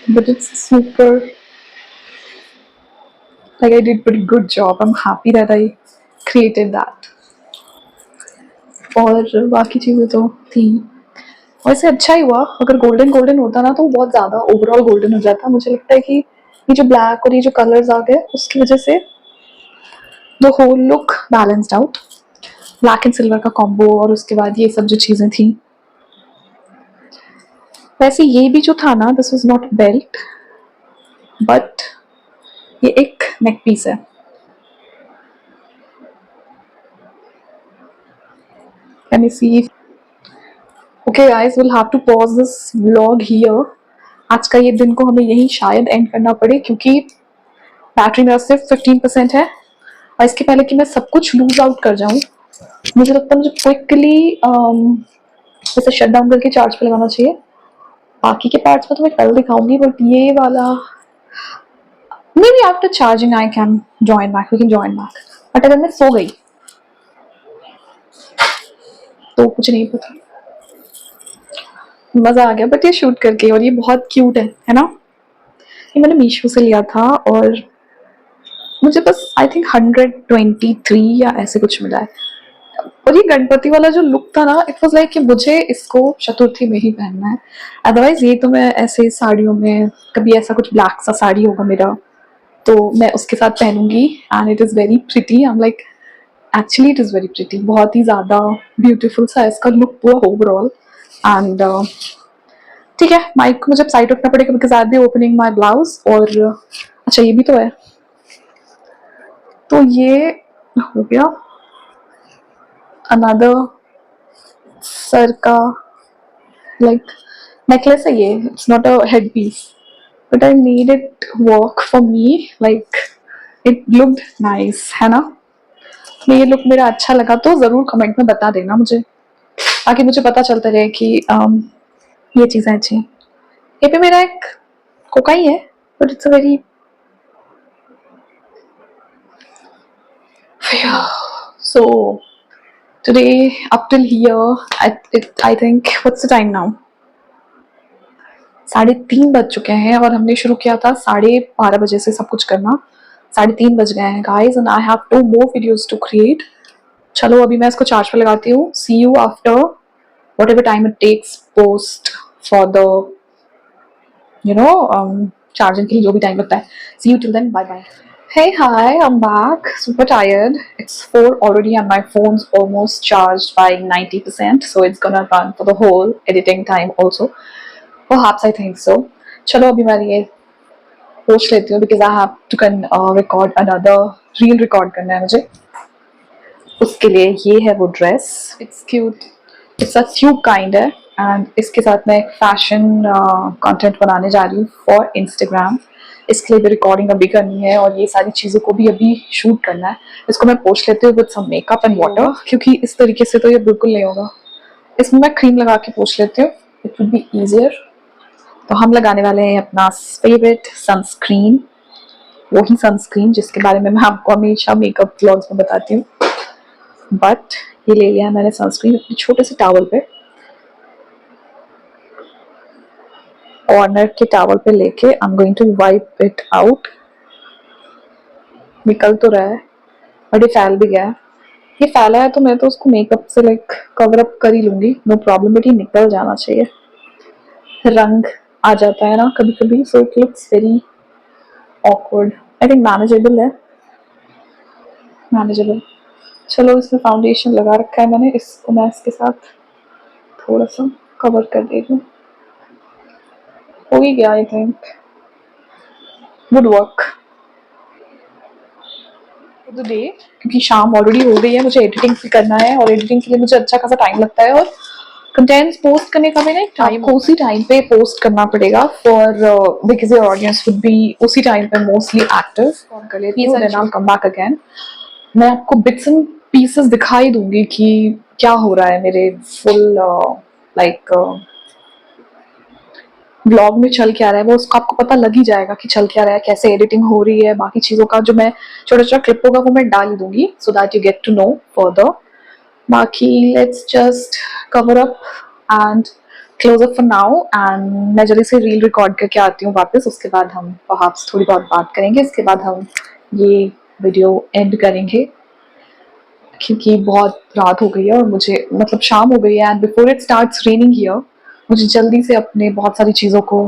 But it's super, like I did pretty good job. I'm happy that I created that. और बाकी चीज़ें तो थी. वैसे अच्छा ही हुआ. अगर गोल्डन गोल्डन होता ना तो बहुत ज़्यादा ओवरऑल गोल्डन हो जाता. मुझे लगता है कि ये जो ब्लैक और ये जो कलर्स आ गए उसकी वजह से the whole look balanced out. Black and silver का कॉम्बो और उसके बाद ये सब जो चीज़ें थी. वैसे ये भी जो था ना, this was not belt but ये एक नेक पीस है. Let me see. Okay guys, we'll have to pause this vlog here. आज का ये दिन को हमें यही शायद एंड करना पड़े क्योंकि बैटरी मेरा सिर्फ 15% है. और इसके पहले कि मैं सब कुछ लूज आउट कर जाऊं, मुझे लगता है मुझे क्विकली इसे शट डाउन करके चार्ज पे लगाना चाहिए. बाकी के पार्ट्स में तो मैं कल दिखाऊंगी बट ये वाला may be after charging I can join back. We can join back. But अगर मैं सो गई तो कुछ नहीं पता. मज़ा आ गया बट ये शूट करके. और ये बहुत क्यूट है ना. ये मैंने मीशो से लिया था और मुझे बस आई थिंक 123 या ऐसे कुछ मिला है. और ये गणपति वाला जो लुक था ना, इट वाज लाइक कि मुझे इसको चतुर्थी में ही पहनना है. अदरवाइज ये तो मैं ऐसे साड़ियों में कभी ऐसा कुछ ब्लैक सा साड़ी होगा मेरा तो मैं उसके साथ पहनूंगी. And it is very pretty. I am like actually it is very pretty. बहुत ही ज़्यादा ब्यूटीफुल सा इसका लुक पूरा ओवरऑल. एंड ठीक है, माइक को मुझे साइड रखना पड़ेगा because I B opening my blouse. और अच्छा ये भी तो है. तो ये हो गया. अनदर सर का लाइक नेकलेस है ये. It's not a head piece but I need it work for me. Like it looked nice है ना. ये लुक मेरा अच्छा लगा तो ज़रूर कमेंट में बता देना मुझे, ताकि मुझे पता चलता रहे कि ये चीज़ें अच्छी हैं. ये पे मेरा एक कोका ही है but it's a very so today up till here I think what's the time now. 3:30 बज चुके हैं और हमने शुरू किया था 12:30 बजे से सब कुछ करना. 3:30 बज गए हैं guys and I have 2 more videos to create. चलो अभी मैं इसको चार्ज पे लगाती हूँ. See you after whatever time it takes post for the charging के लिए जो भी टाइम लगता है. See you till then. Bye bye. Hey, hi, I'm back. Super tired. It's 4 already and my phone's almost charged by 90%. So it's gonna run for the whole editing time also. Perhaps I think so. चलो अभी मैं ये post लेती हूँ because I have to record another reel record करना है मुझे. उसके लिए ये है वो dress. It's cute. It's a tube kind है and इसके साथ मैं एक फैशन कंटेंट बनाने जा रही हूँ for Instagram. इसके लिए भी रिकॉर्डिंग अभी करनी है और ये सारी चीज़ों को भी अभी शूट करना है. इसको मैं पोस्ट लेती हूँ with some makeup and water क्योंकि इस तरीके से तो ये बिल्कुल नहीं होगा. इसमें मैं क्रीम लगा के पोस्ट लेती हूँ. It would be easier. तो हम लगाने वाले हैं अपना फेवरेट सनस्क्रीन. वही सनस्क्रीन जिसके बारे में मैं आपको हमेशा मेकअप व्लॉग्स में बताती हूँ. बट ये ले लिया है मैंने सनस्क्रीन अपने छोटे से टॉवल पे. कॉर्नर के टॉवल पे लेके I am going to wipe it out. निकल तो रहा है बट ये फैल भी गया है. ये फैला है तो मैं तो उसको मेकअप से लाइक कवर अप कर ही लूंगी. No problem. बट ये निकल जाना चाहिए. रंग आ जाता है ना कभी कभी. So it looks very awkward. I think manageable है. मैनेजेबल. चलो इसमें फाउंडेशन लगा रखा है मैंने. इसको मैं इसके साथ थोड़ा सा कवर कर दे रही हूँ. हो ही गया. I think good work the day. क्योंकि शाम ऑलरेडी हो गई है. मुझे एडिटिंग भी करना है और एडिटिंग के लिए मुझे अच्छा खासा टाइम लगता है. और कंटेंट्स पोस्ट करने का भी ना टाइम उसी टाइम पे पोस्ट करना पड़ेगा for because your audience would be उसी टाइम पे मोस्टली एक्टिव. कर लेती हूँ then I will come back again. मैं आपको बिट्स एंड पीसेस दिखाई दूंगी कि क्या हो रहा है मेरे फुल लाइक ब्लॉग में चल क्या रहा है. वो उसको आपको पता लग ही जाएगा कि चल क्या रहा है, कैसे एडिटिंग हो रही है. बाकी चीज़ों का जो मैं छोटा छोटा क्लिप होगा वो मैं डाल ही दूंगी so that you get to know further. बाकी let's just cover up and close up for now, and मैं जल्दी से रील रिकॉर्ड करके आती हूँ वापस, उसके बाद हम परहैप्स थोड़ी बहुत बात करेंगे, इसके बाद हम ये वीडियो एंड करेंगे क्योंकि बहुत रात हो गई है और मुझे मतलब शाम हो गई है, and before it starts raining here मुझे जल्दी से अपने बहुत सारी चीज़ों को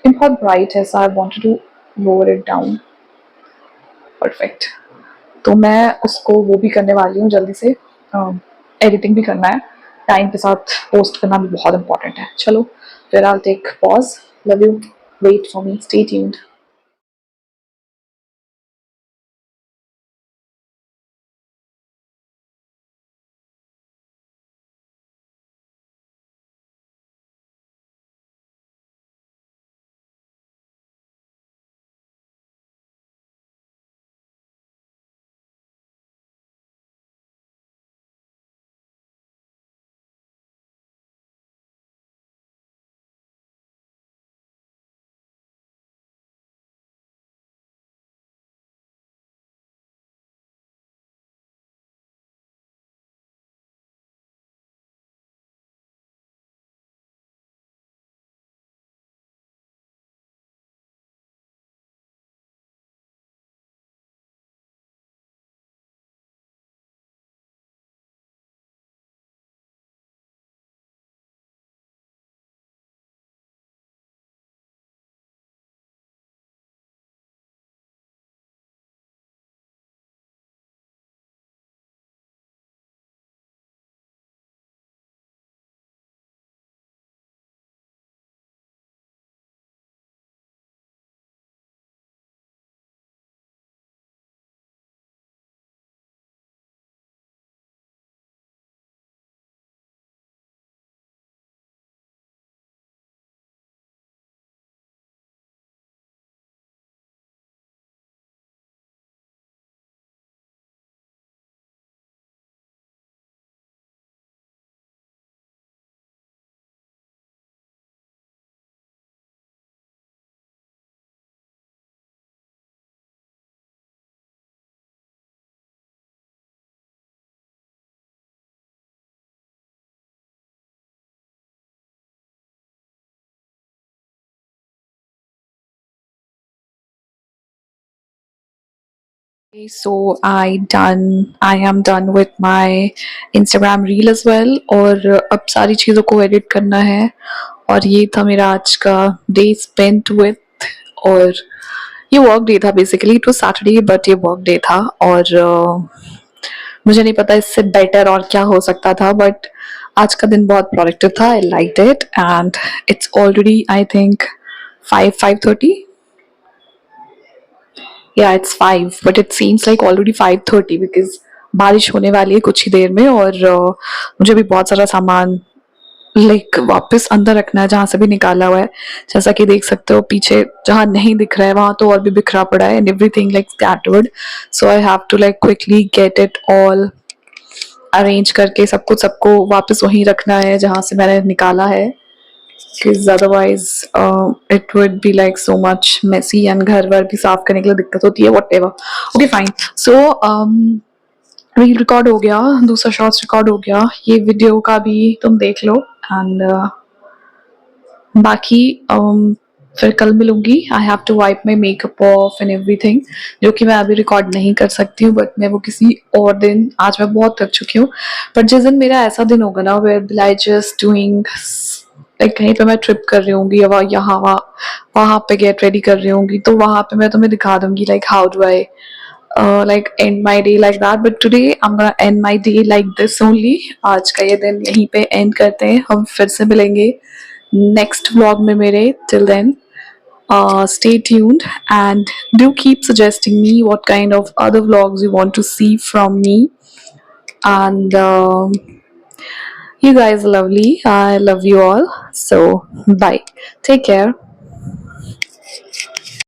बहुत ब्राइट है, so I wanted to lower it down. Perfect. तो मैं उसको वो भी करने वाली हूँ जल्दी से, एडिटिंग भी करना है, टाइम के साथ पोस्ट करना भी बहुत इंपॉर्टेंट है। चलो फिर I take pause, love you, wait for me, stay tuned. So I am done with my Instagram reel as well, और अब सारी चीज़ों को एडिट करना है, और ये था मेरा आज का डे स्पेंट विथ, और ये वर्क डे था basically, it was Saturday but ये वर्क डे था, और मुझे नहीं पता इससे बेटर और क्या हो सकता था, बट आज का दिन बहुत प्रोडक्टिव था, I like it, and it's already I think 5:30। Yeah, it's 5, but it seems like already 5:30 because बारिश होने वाली है कुछ ही देर में, और मुझे भी बहुत सारा सामान लाइक वापस अंदर रखना है जहाँ से भी निकाला हुआ है। जैसा कि देख सकते हो पीछे जहाँ नहीं दिख रहा है वहाँ तो और भी बिखरा पड़ा है, and everything like scattered, so I have to like quickly get it all arrange करके सब कुछ सबको वापस वहीं रखना है जहाँ से मैंने निकाला है, because otherwise it would be like so much messy, and घर वर भी साफ करने के लिए दिक्कत होती है, whatever. Okay fine, so reel record हो गया, दूसरा शॉर्ट्स रिकॉर्ड हो गया, ये वीडियो का भी तुम देख लो, एंड बाकी फिर कल मिलूंगी। I have to wipe my makeup off and everything, जो कि मैं अभी रिकॉर्ड नहीं कर सकती हूँ, बट मैं वो किसी और दिन, आज मैं बहुत थक चुकी हूँ, बट जिस दिन मेरा ऐसा दिन होगा ना where I just doing like कहीं पे मैं ट्रिप कर रही होंगी या यहाँ वहाँ पे गेट रेडी कर रही होंगी, तो वहाँ पे मैं तुम्हें दिखा दूंगी like how do I like end my day like that, but today I'm gonna end my day like this only. आज का ये दिन यहीं पे end करते हैं, हम फिर से मिलेंगे next vlog में मेरे। till then stay tuned and do keep suggesting me what kind of other vlogs you want to see from me, and you guys are lovely, I love you all, so bye, take care.